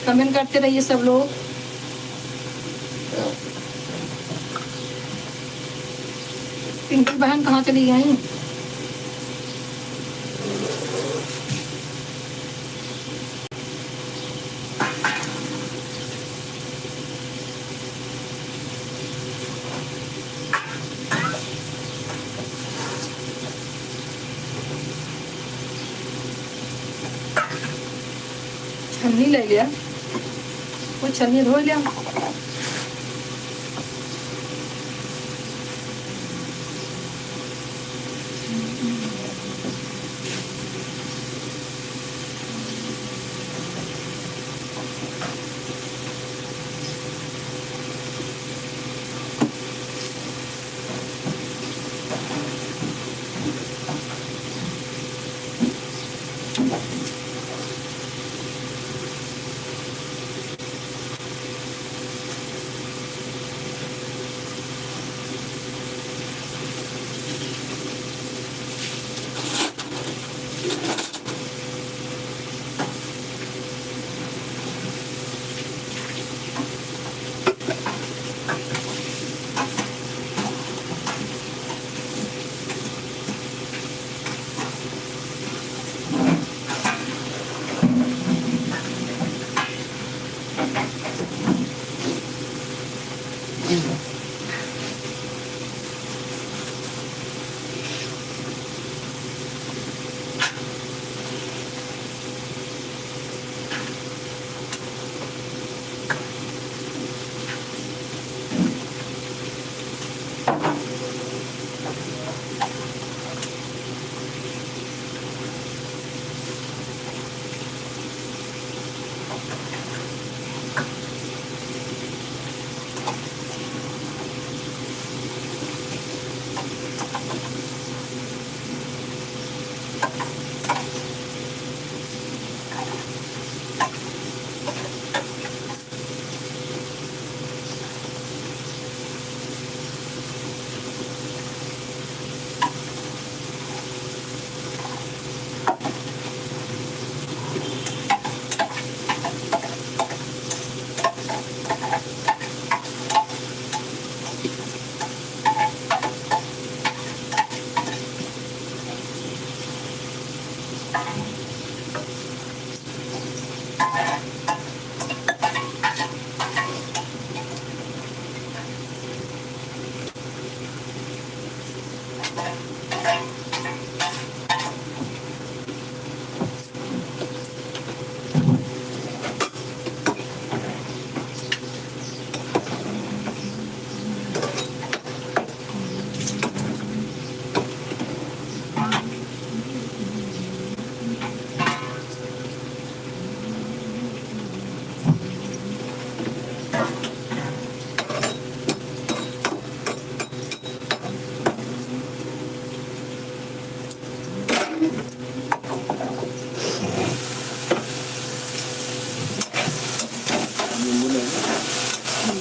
कमेंट करते रहिए सब लोग। पिंकी बहन कहाँ चली गई? छन्नी ले लिया, वो छन्नी धो लिया।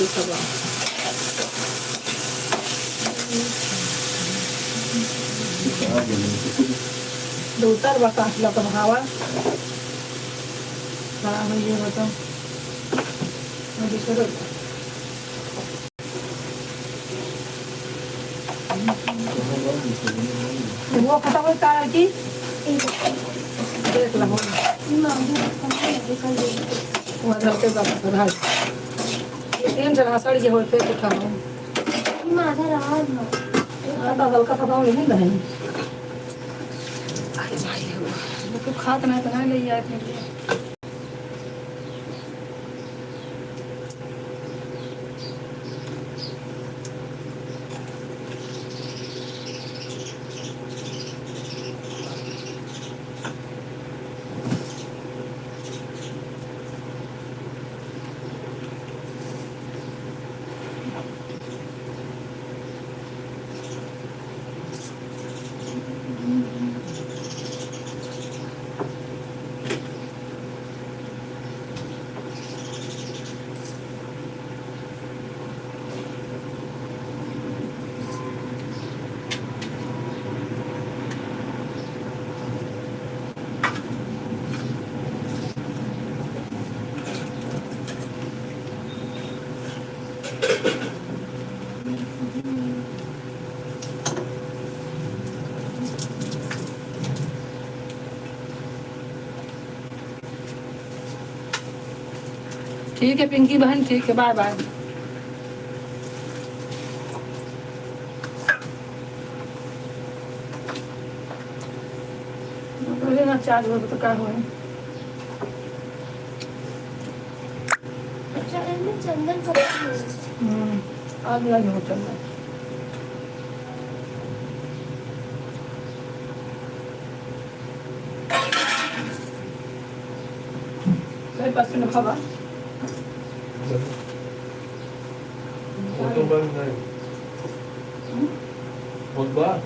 सब दूसर बता लपन हवा हाँ मैं ये बताऊँ दूसरा वो फटाफट कार की देख लो वो लड़के बात रहा तीन जगह सड़ गए होते तो खाओ माझा राहत ना आता हल्का पकाओ नहीं बहन अरे भाई वो तो खात नहीं तो नहीं ले आए अपने लिए ठीक है पिंकी बहन ठीक है बाय बाय ना चार्ज हो तो क्या हो चंदन कपड़े आगे आगे हो चल रहा मेरे पास में खावा वो तो बंद नहीं बहुत बार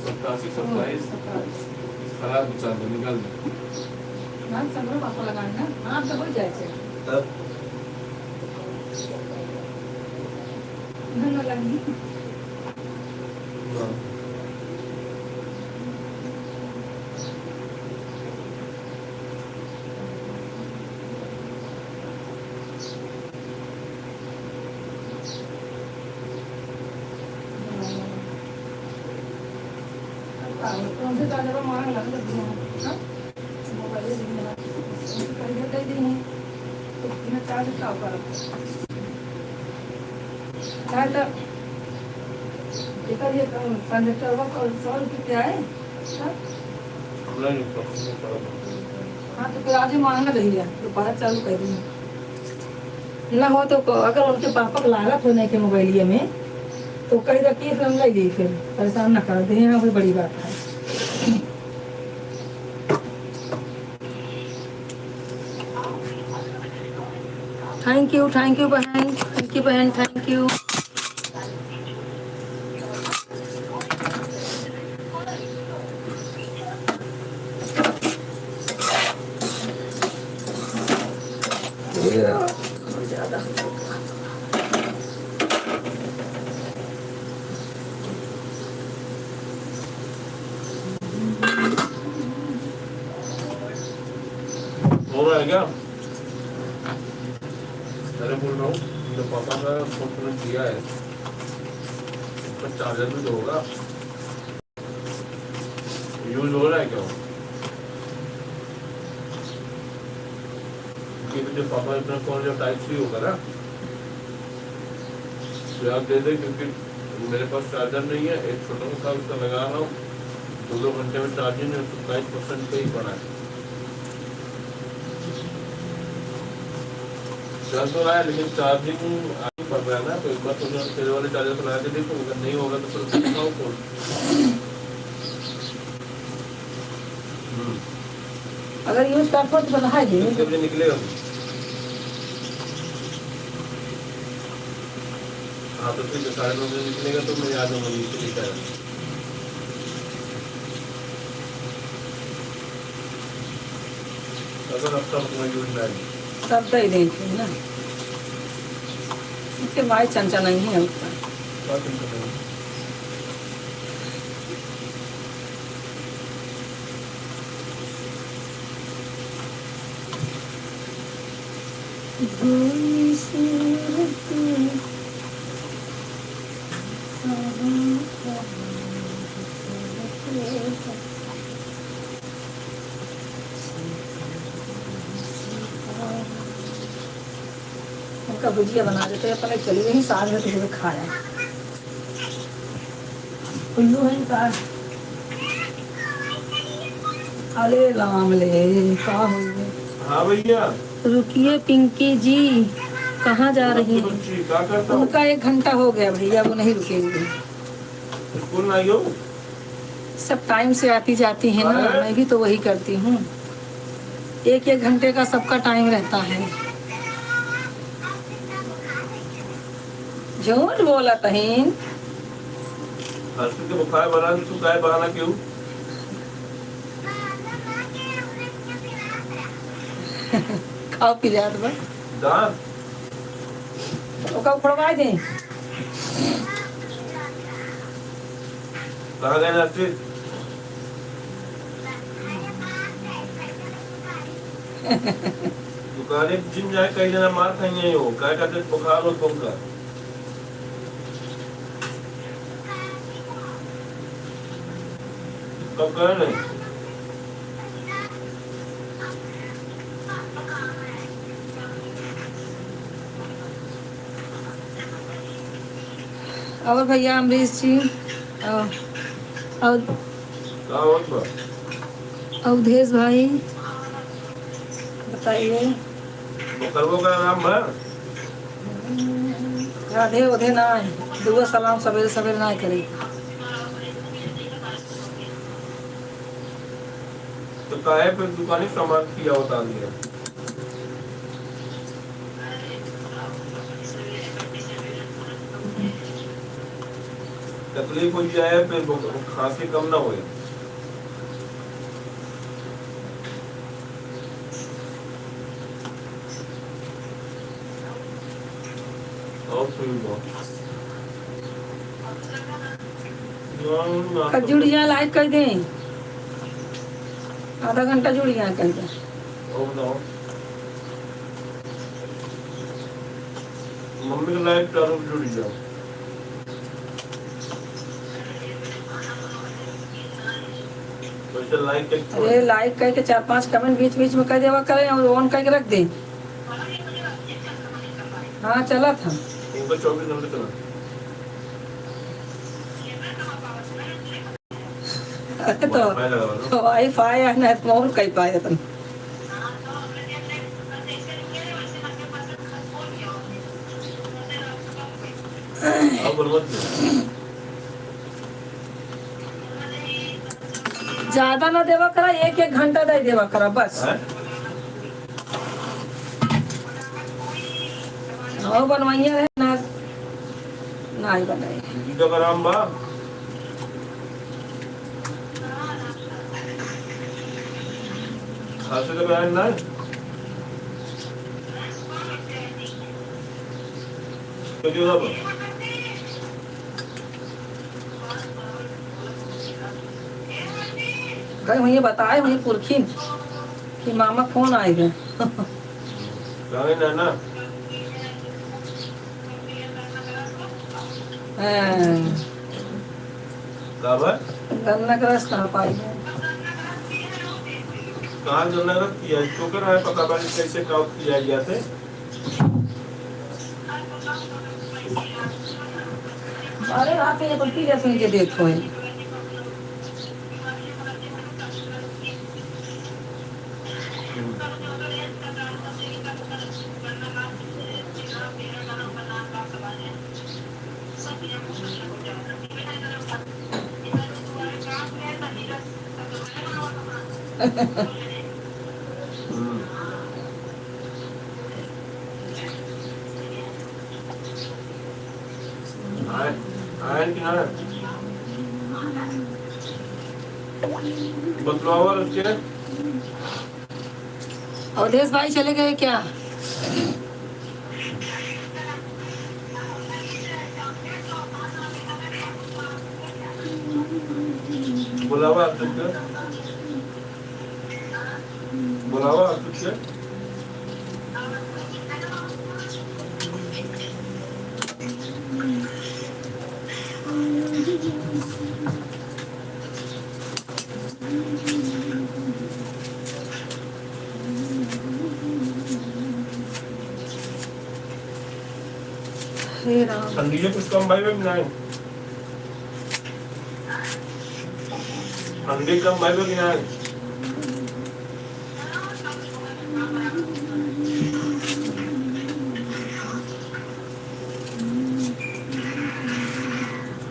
सत्तासी सत्ताईस खराब विचार तो निकल ना समरो पापा लगाना हां तो हो जाए छे तब ना लगी हाँ कौन से चार्जर मांग लग रही है हां मोबाइल दिन में कर दे दी है तो बिना चार्ज का कर क्या तो देखा ये कंडक्टर का सॉल्व कितना है नहीं हाँ तो फिर आज ही मांगना रही है दोबारा चालू कर दी ना हो तो अगर उनके पापा को लागत होने के मोबाइलिए में तो कहीं रखिए फिर हम ली फिर परेशान ना कर दे यहाँ कोई बड़ी बात है थैंक यू बहन थैंक यू ज़्यादा हो रहा है क्या अरे बोल रहा हूँ जो पापा का फोन तुमने दिया है उसका चार्जर भी तो होगा यूज हो रहा है क्या क्योंकि जो पापा अपना फोन जो टाइप सी होगा ना तो आप दे दे क्योंकि मेरे पास चार्जर नहीं है एक छोटा सा उसका लगा रहा हूँ 2 घंटे में चार्जिंग है 22% पे ही पड़ा है चल तो रहा है लेकिन चार्जिंग आगे पड़ रहा है ना तो एक बार तो तेरे वाले चार्जर तो लगा के देखो अगर नहीं होगा तो फिर दिखाओ फोन अगर यूज करते तो बता दे कभी निकलेगा हाँ तो फिर 9:30 बजे निकलेगा तो मैं आ जाऊंगा नीचे लेकर अगर अब तक तुम्हें यूज नहीं सब दे देंगे ना, उसके भाई चंचल नहीं है उसका। क्या चिंता नहीं उनका भुजिया बना देते हैं, अपने चली गई साग में किसी ने खाया। उल्लू है इनका। अरे राम ले का हो गए। हाँ भैया रुकिए पिंकी जी, कहाँ जा रही हैं? बच्ची क्या करता हूँ उनका 1 घंटा हो गया भैया, वो नहीं रुकेंगे। स्कूल ना आई हो सब टाइम से आती जाती है ना, मैं भी तो वही करती हूँ। 1-1 घंटे का सबका टाइम रहता है। झूठ बोला तहीन। हंसी के बुखार बना तू काय बहाना क्यों खाओ पी जात बा, दांत ओका उखड़वा दे। कहाँ गए हंसी दुकाने जिम जाए कई जना मार खाएंगे हो काय करते बुखार और तुमका कब गए नहीं और भैया अमरीश जी और क्या हो तो अवधेश भाई बताइए। मुकरबो का नाम है राधे उधे ना दुआ सलाम सवेरे सवेरे ना करे। तो काहे पे दुकानी सामान किया होता दिया तकलीफ हो जाए फिर खांसी कम ना होए और सुन लो जुड़िया लाइक कर दें, आधा घंटा जुड़िया कर दें। और बताओ मम्मी का लाइक चालू जुड़ जाओ वैसे लाइक अरे लाइक करके 4-5 कमेंट बीच बीच में कर देवा करें और ऑन करके रख दें। हाँ चला था उनका 24 घंटे चला तो वाईफाई है ना तो और कहीं पाए तुम। अब बर्बाद ज्यादा ना देवा करा, 1-1 घंटा दे देवा करा बस। हाँ बनवाइया है ना ना ही बनाई जीजा का नाम बा खासे का बयान ना तो जो अब कहीं मुझे बताए मुझे पुरखी कि मामा फोन आएगा। कहाँ है ना कब है गन्ना का रस कहाँ पाएगा। कहाँ गन्ना रख किया है तो कर है पता बारी कैसे काउट किया गया थे अरे रात में ये पट्टी जैसे मुझे देखो है आयन की ना बतलावा रखे अवधेश भाई चले गए क्या? बुलावा आ सकते हो? बुलावा आ सकते हो? हे राम। ठंडी से कुछ कम भाई भी नहीं, ठंडी कम भाई भी नहीं।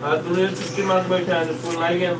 आज तुम्हें छुट्टी मार के बैठे हैं, स्कूल नहीं गए।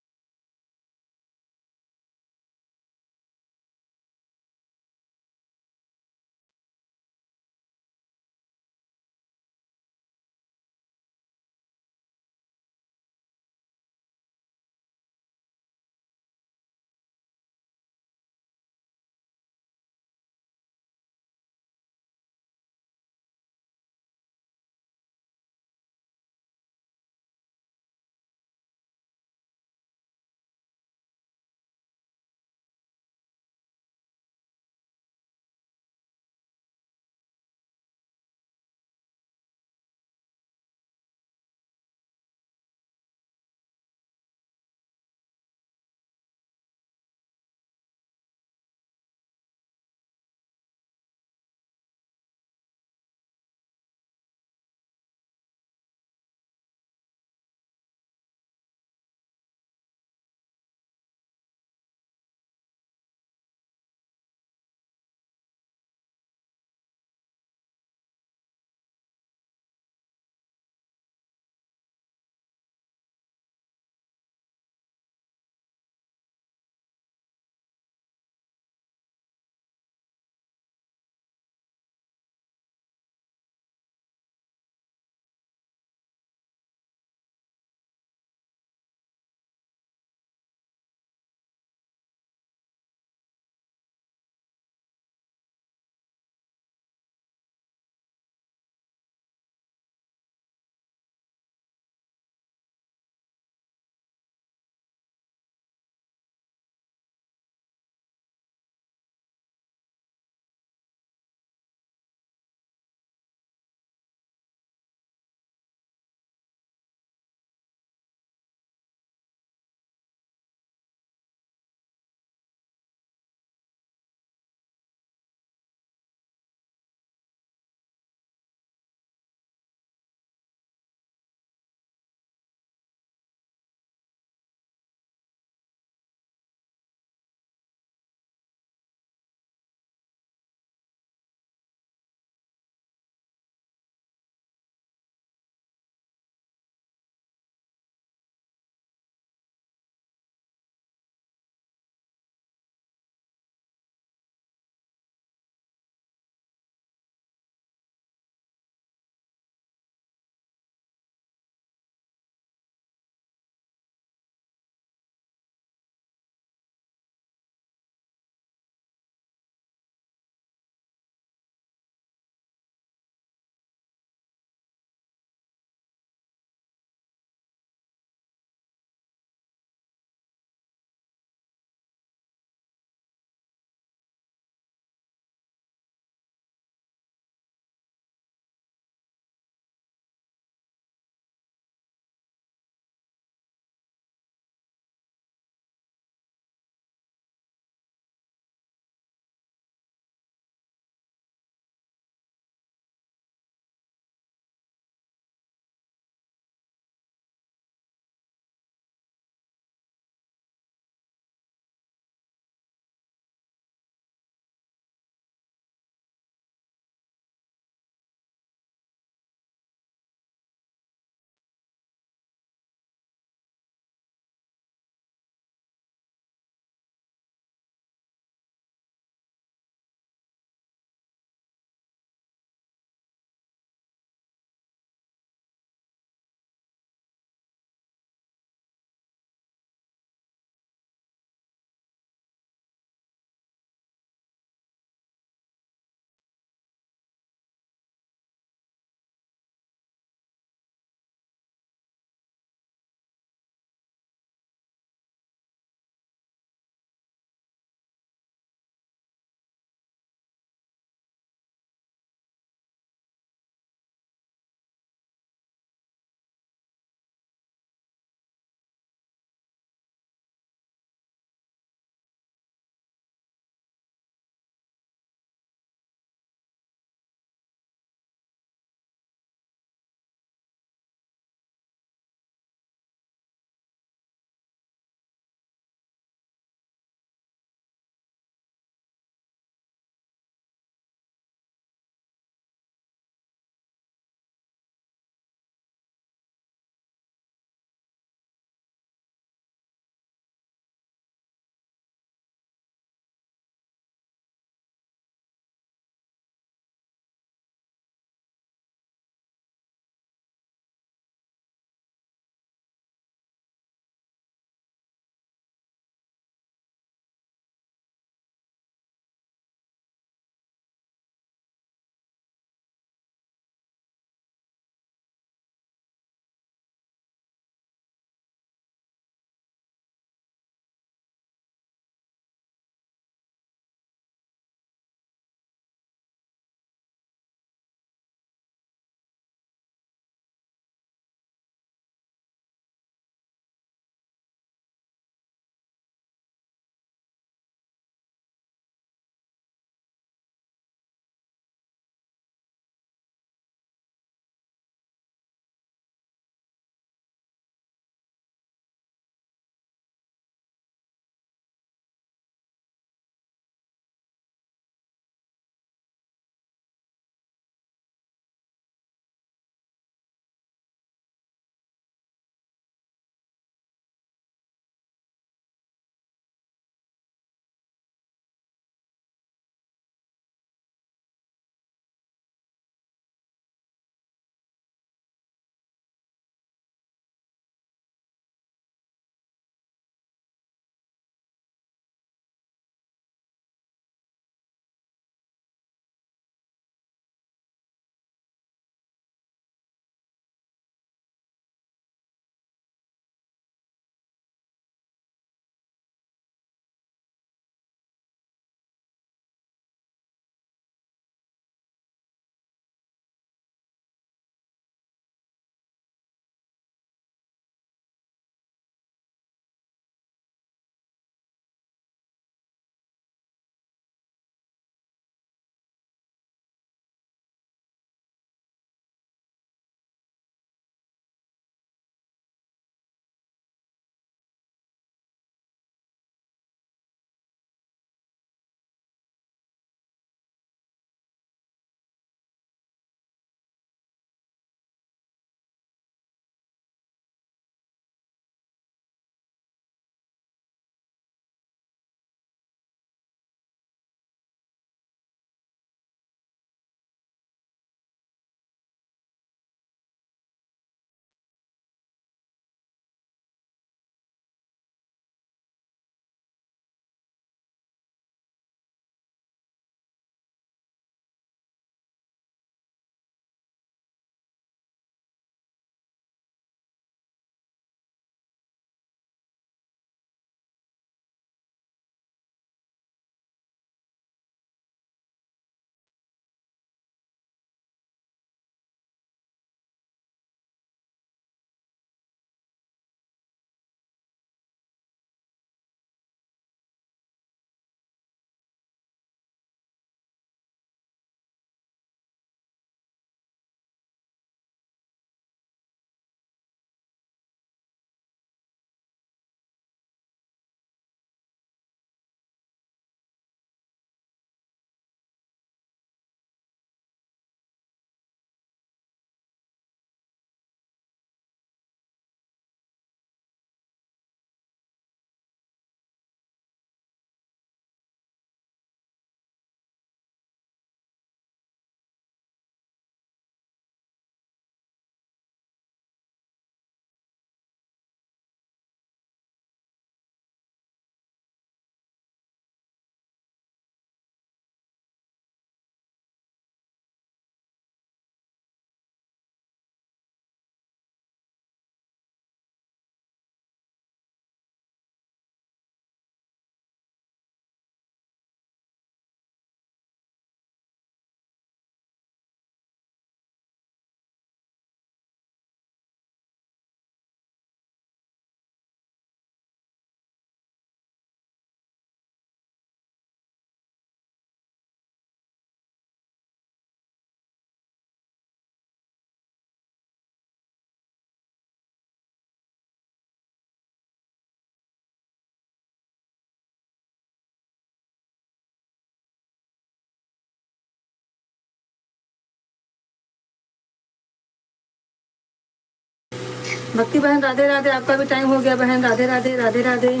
भक्ति बहन राधे राधे, आपका भी टाइम हो गया बहन, राधे राधे राधे राधे।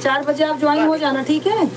4 बजे आप ज्वाइन हो जाना, ठीक है।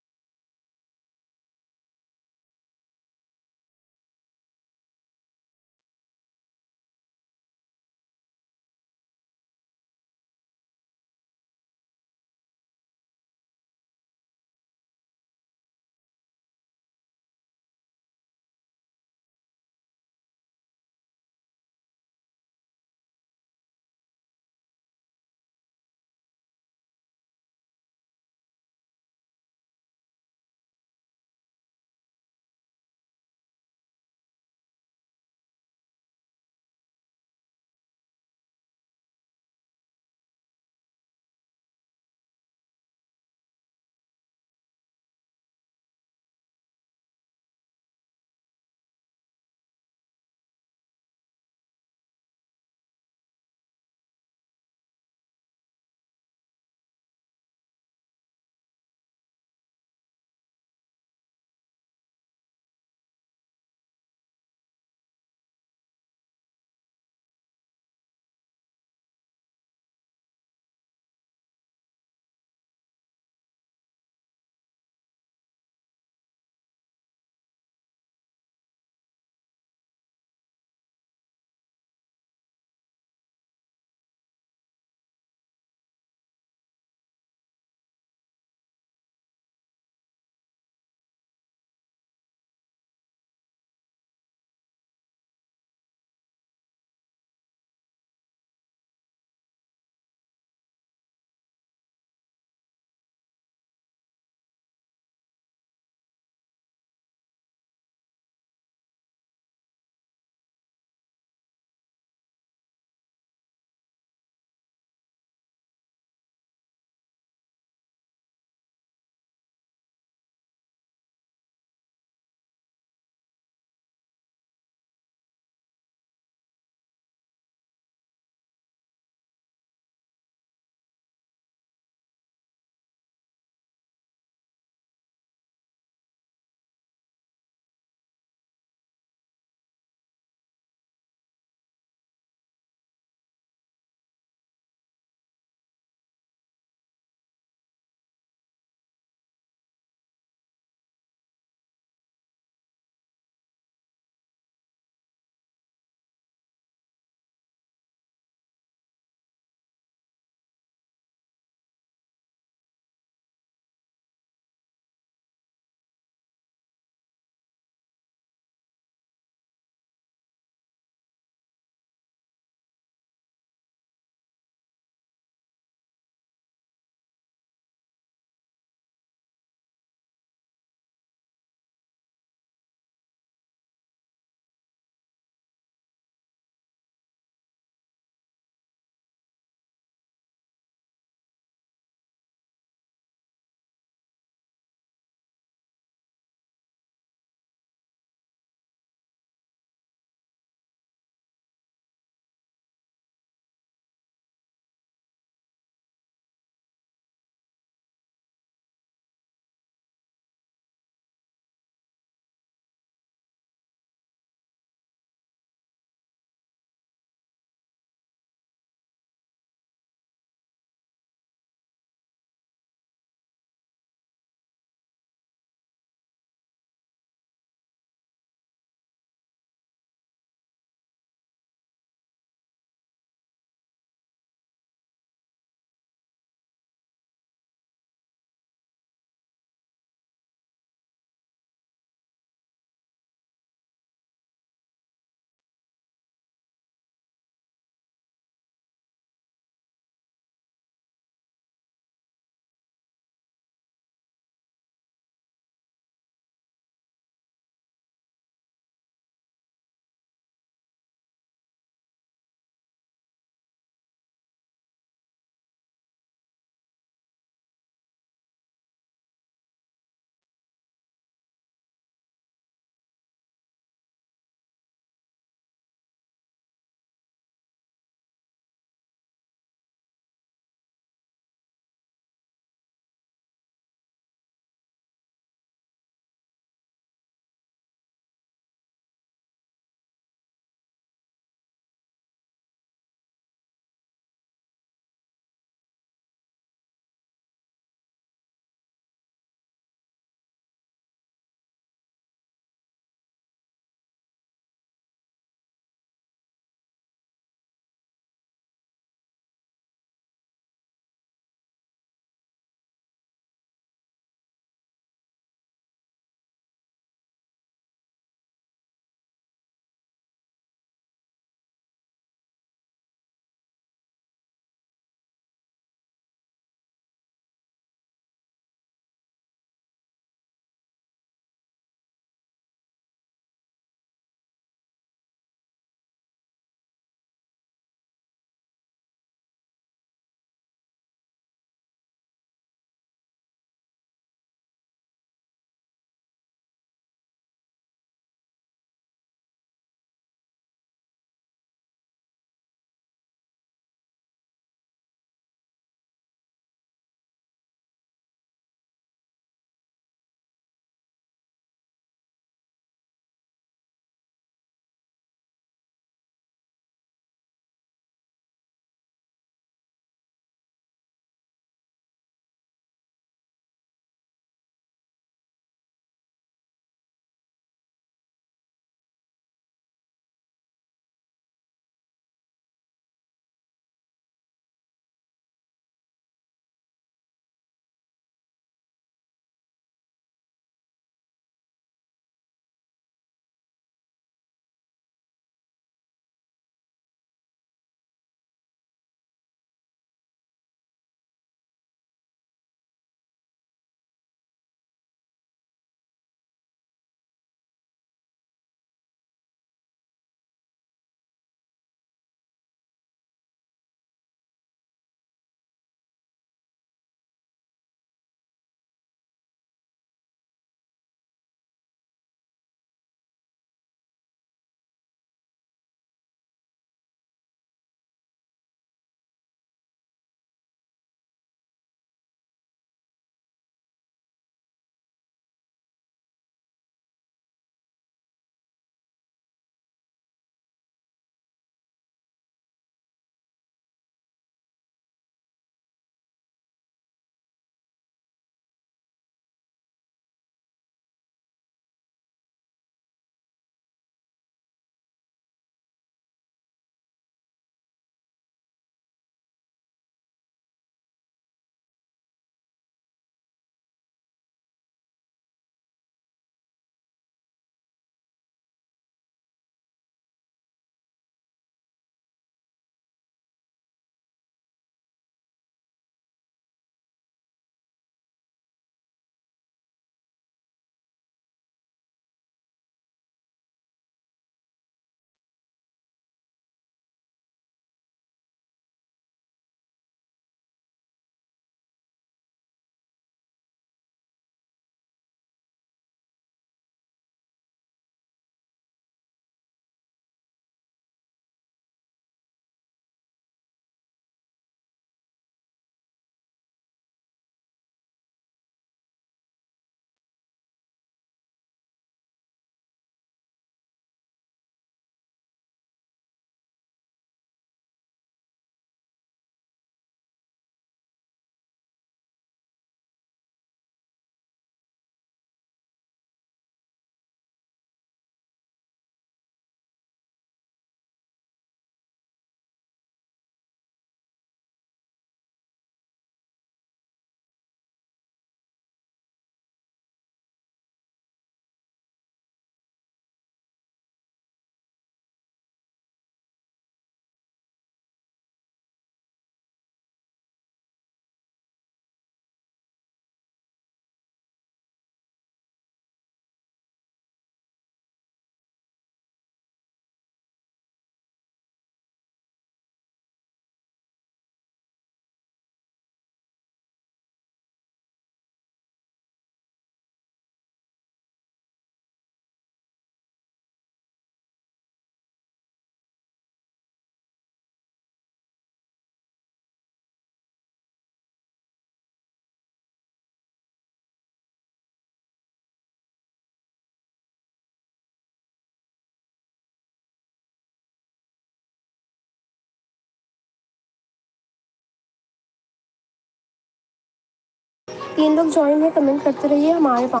3 लोग ज्वाइन है, कमेंट करते रहिए। हमारे पास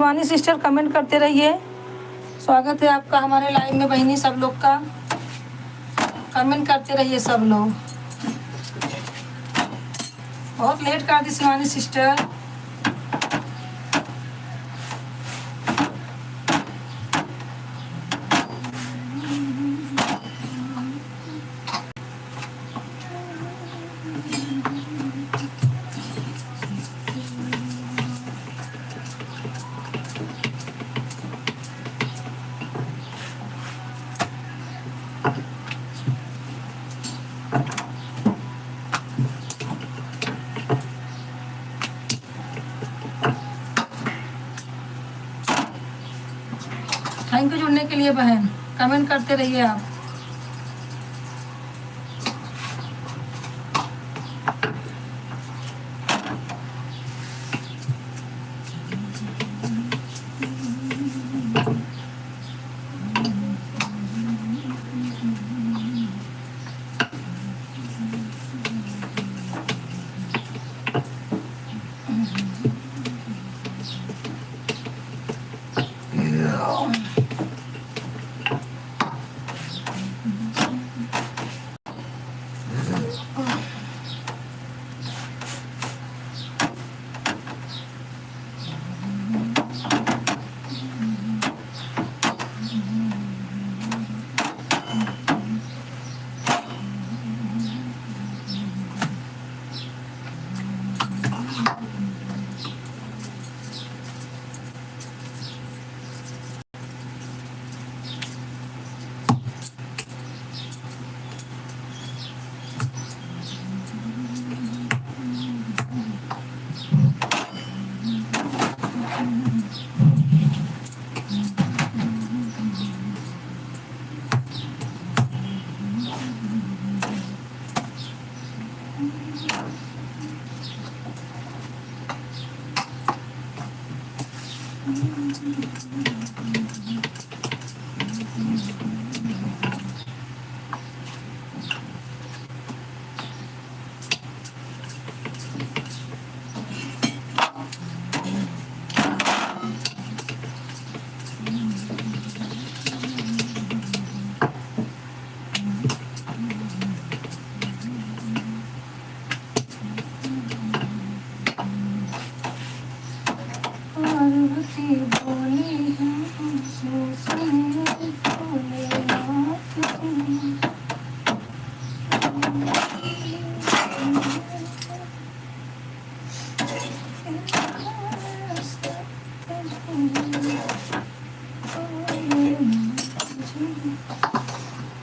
शिवानी सिस्टर कमेंट करते रहिए। स्वागत है आपका हमारे लाइव में बहनी सब लोग का। कमेंट करते रहिए सब लोग। बहुत लेट कर दी शिवानी सिस्टर। थैंक यू जुड़ने के लिए बहन। कमेंट करते रहिए आप।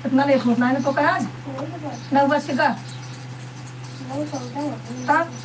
कितना लेट होना है तो का आज 9 बजे का तब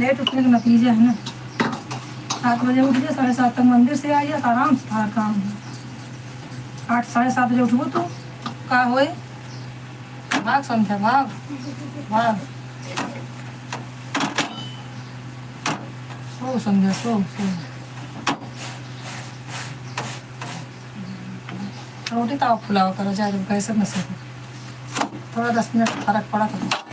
लेट उठने का नतीजा है ना। 7 बजे उठिए, 7:30 तक मंदिर से आइए, तो आराम से सारा काम है। 8 7:30 बजे उठबो तो का होए? भाग संध्या, भाग भाग, सो संध्या, सो सो। रोटी तो आप फुलाओ करो, जाए कैसे न सको, थोड़ा 10 मिनट फर्क पड़ा करो।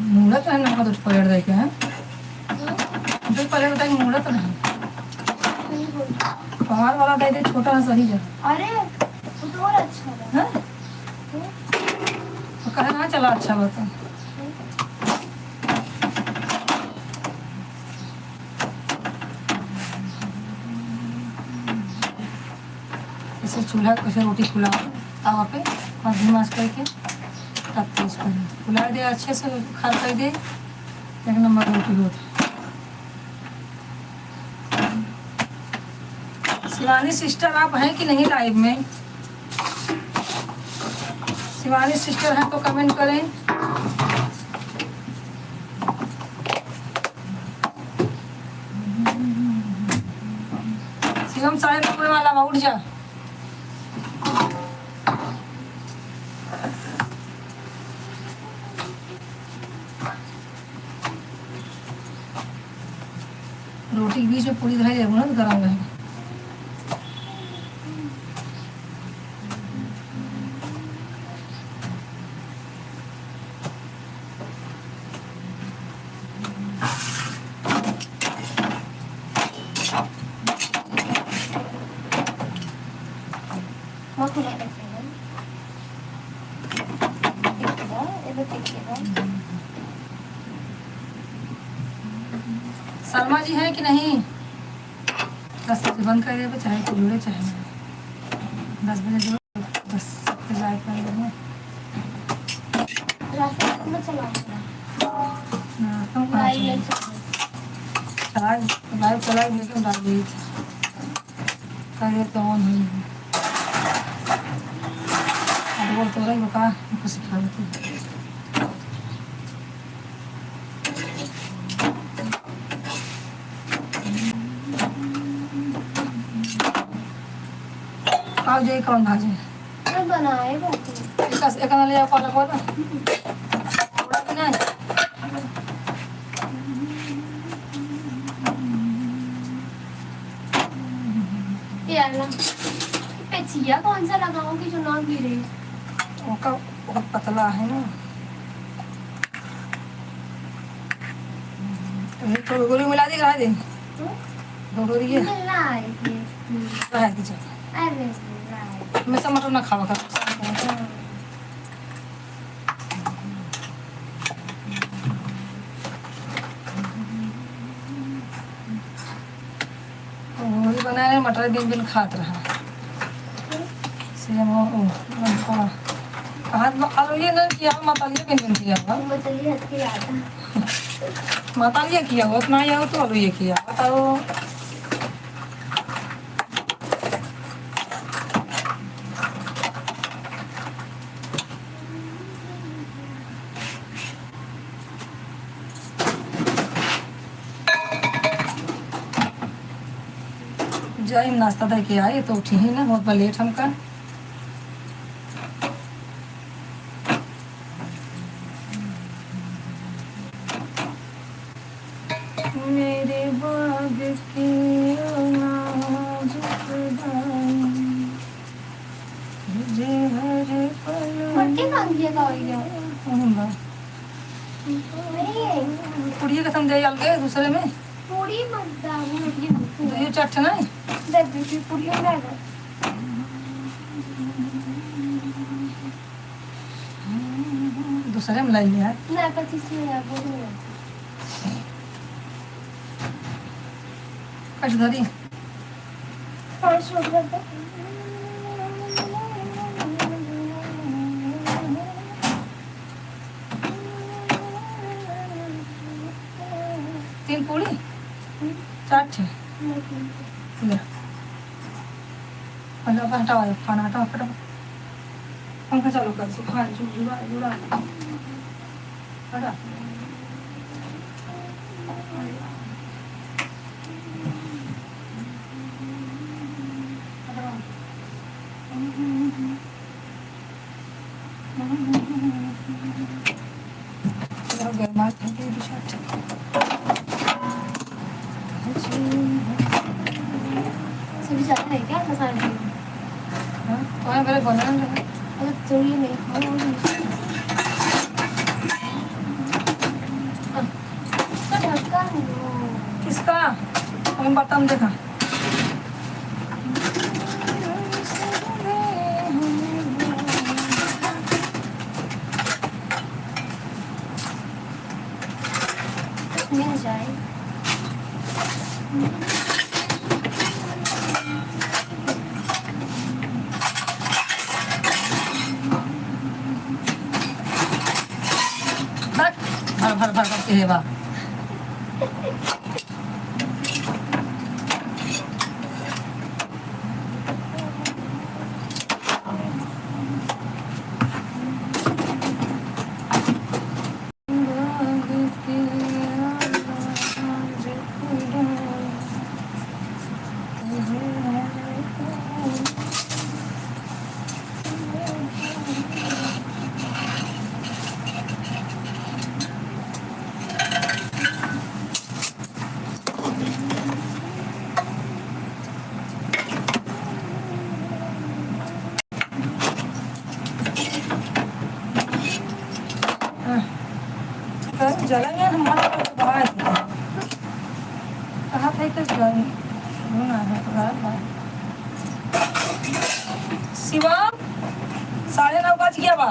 मूड़ा तो है ना, तो पलट दे के है जो पलट दे मूड़ा तो नहीं, पहाड़ वाला दे दे, छोटा सा सही जा। अरे वो तो और अच्छा है। हैं? तो कहे ना चला अच्छा बता। इसे चूल्हा कैसे रोटी फुलाओ तवा पे और धीमा करके, तब तेज कर फुला दे, अच्छे से खा कर दे, 1 नंबर रोटी होती। शिवानी सिस्टर आप हैं कि नहीं लाइव में? शिवानी सिस्टर हैं तो कमेंट करें। शिवम 9:30 वाला बा, उठ जा। रोटी के बीच में पूरी धराई देबो ना तो गरम रहे। शर्मा जी हैं कि नहीं? 10 बजे बंद कर दे, चाहे तो जुड़े चाहे नहीं। 10 बजे जुड़े, 10 पे लाइव कर देंगे। रास्ते में चला लाइव चलाए लेकिन डाल दी करे तो ऑन हुई अब बोल तो रही बका कुछ सिखा देती। आओ जे कौन भाजे मैं बनाए बैठे एक ले जाओ पालक वाला थोड़ा भी नहीं। यार ना पेचिया कौन सा लगाऊंगी जो ना गिरे? उनका बहुत पतला है ना, तो गोली मिला दी रहा दे गोली है लाए रहा दी चल। अरे हमेशा मटर ना खावा कर गोली बनाए मटर दिन दिन खात रहा से हाथ में आलूए नहीं किया मतालिए किन किन किया हुआ मतली हट के आता मतालिए किया हुआ उतना ही तो आलूए किया बताओ। जाए नाश्ता दे के आए तो उठी ही ना, बहुत बड़ा लेट हमका। मेरे बाग की नाजुक डाली, मुझे हर पल मट्टी मांग दिया का हो गया होगा। नहीं कुड़िए का समझाई अलगे दूसरे में पूरी मत दाऊ ये ये चट ना दे दे पूरी ना दे दूसरे में लाई है ना 25 में आ बोल ना कट धरी फर्स्ट रोड पे 3 पूरी 4 ठे ले पहले अपन हटाओ खाना हटाओ फटाफट पंखा चालू कर से खाना जुड़ा जुड़ा हटा गर्मा थे सभी जाते हैं क्या मसाले तुम्हें पहले बनाना है अगर चोरी नहीं खाओ इसका ढक्कन किसका तुम्हें बटन देखा मिल जाए भर भर भर भर के बा जलेंगे हम बाहर कहाँ थे कि घूमना है घर शिवा 9:30 बज गया बा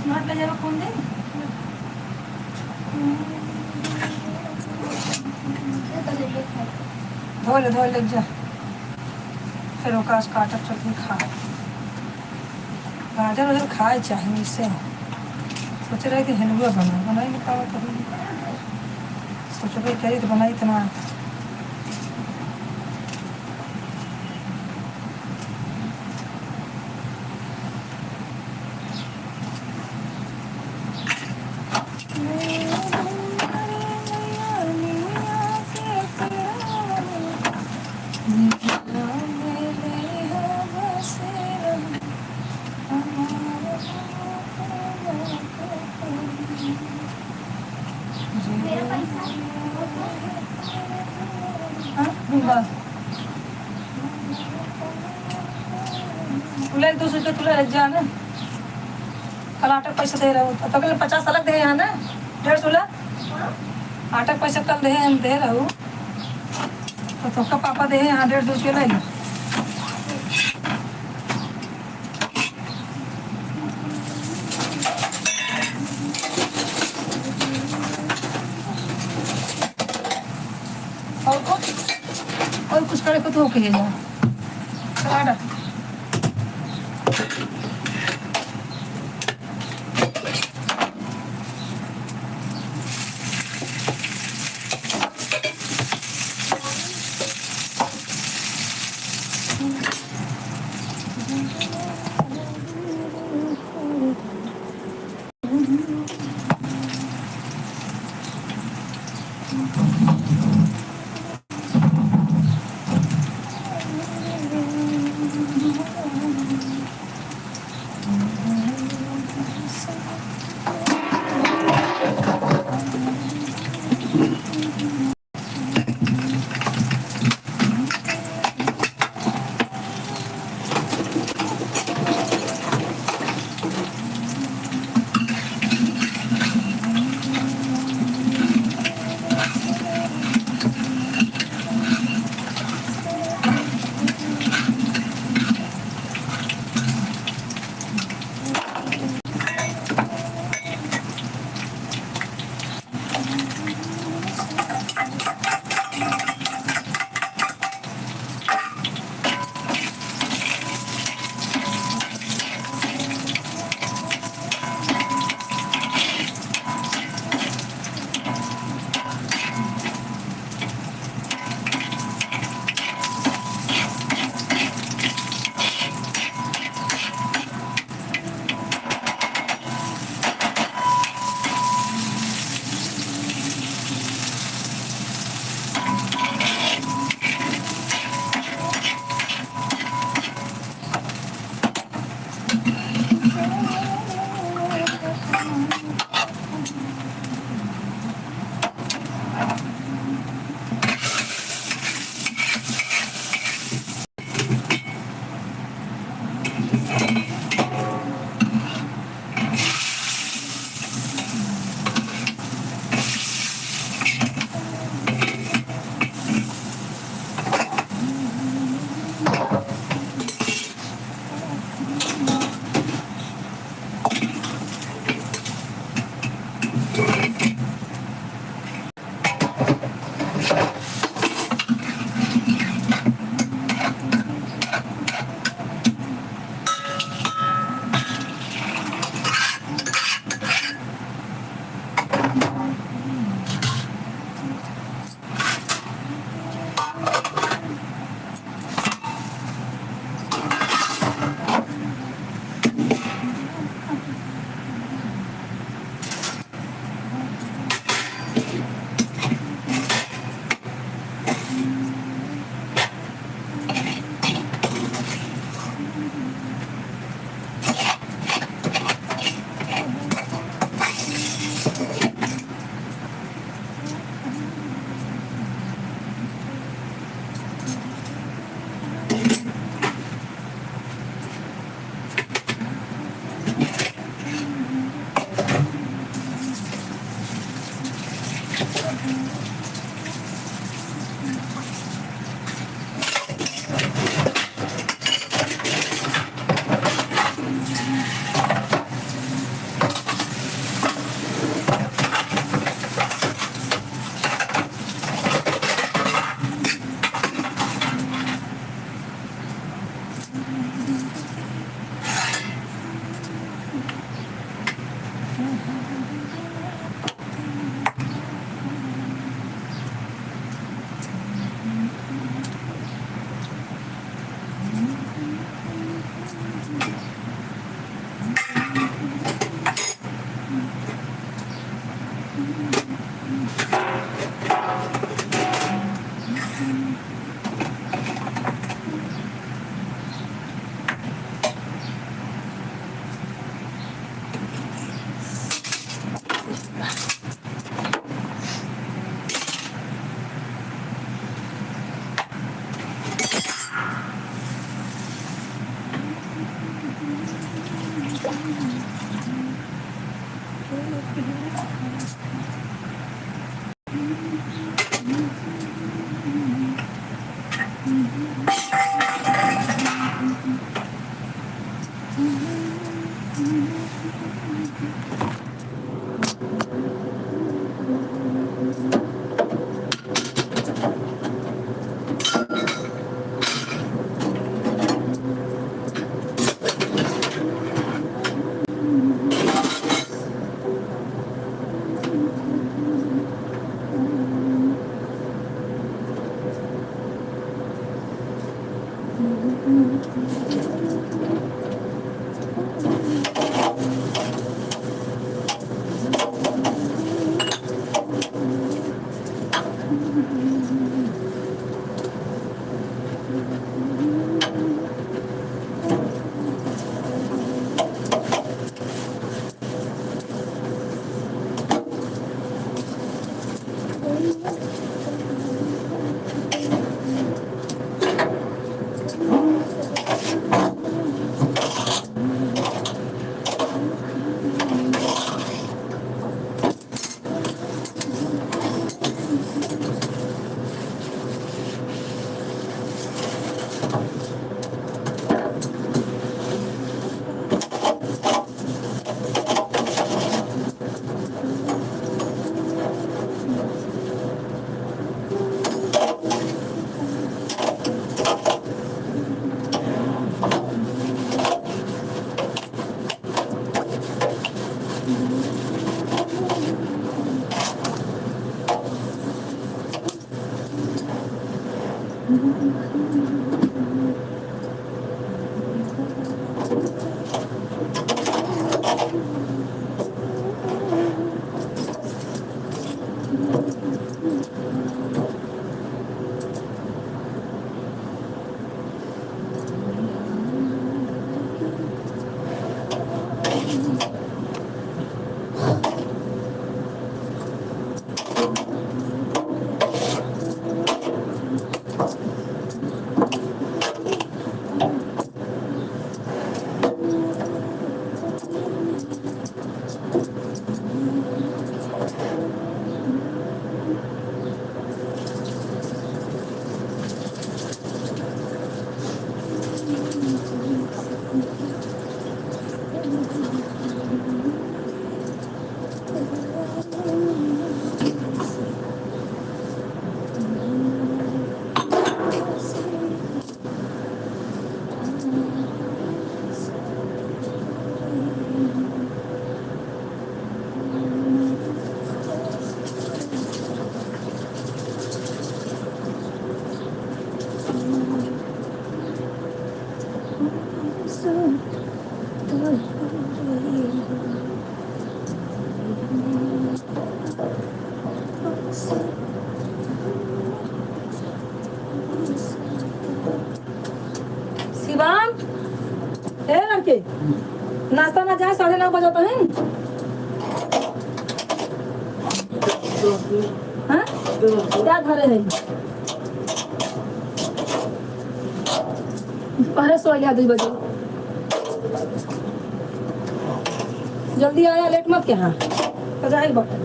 स्मार्ट ले जाओ कौन दे धो ले जा फिर ओकाश काटब चटनी खा गाजर उधर खाए चाहिए इससे सोच रहे कि हलवा बनाई नहीं पावा कभी सोच रहे करी तो बनाई इतना मेरा पैसा तुला 200 रुपये तुला लग जा ना कल आटा पैसा दे रहा हूँ तो कल 50 अलग दे यहाँ ना 150 ला आटा पैसा कल दे हम दे रहा हूँ तो का पापा दे यहाँ 150 रुपये ले लो और कुछ करे को तो होके जा आटा नाश्ता ना जाए 9:30 बजे तो है हाँ? क्या घरे है पहले सो लिया 2 बजे जल्दी आया लेट मत क्या जाए बटन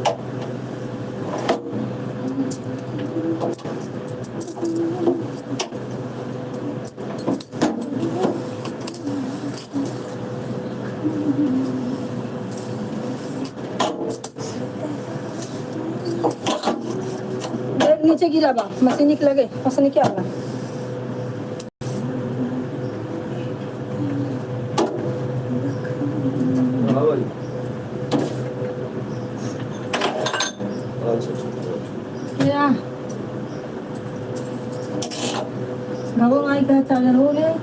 नीचे गिरा बा मशीन लगे मशीन क्या होगा क्या भगो माई का चार्जर हो गया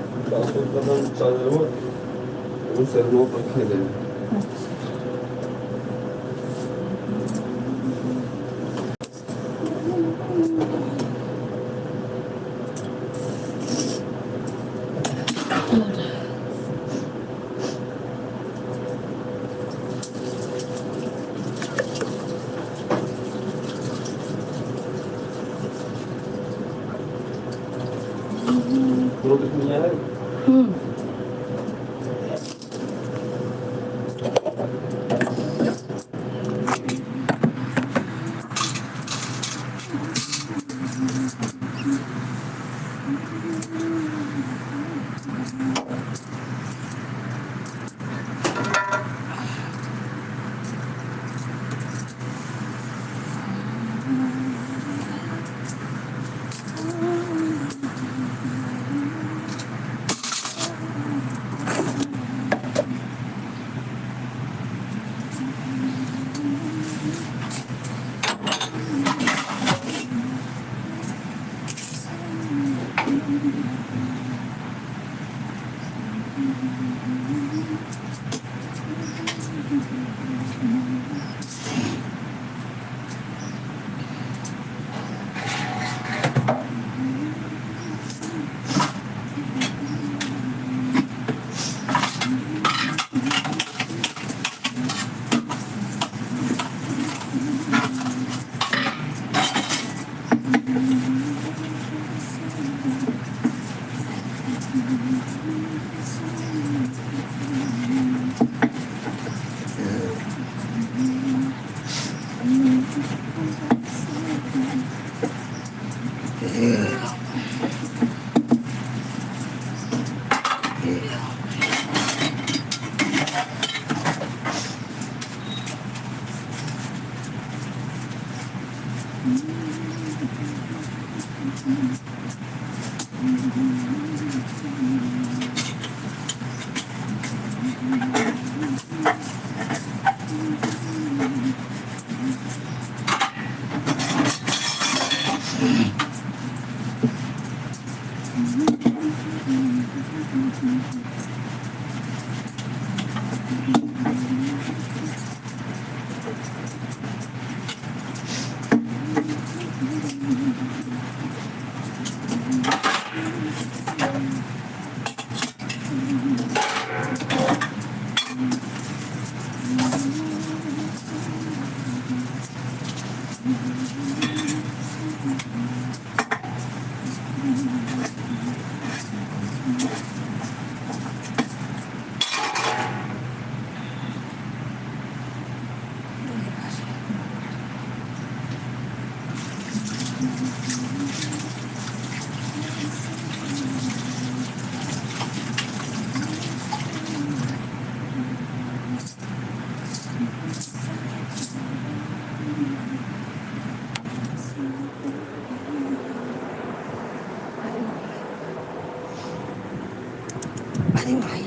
अरे भाई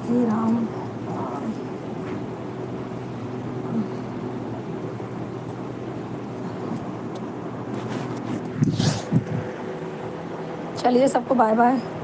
हे राम चलिए सबको बाय बाय।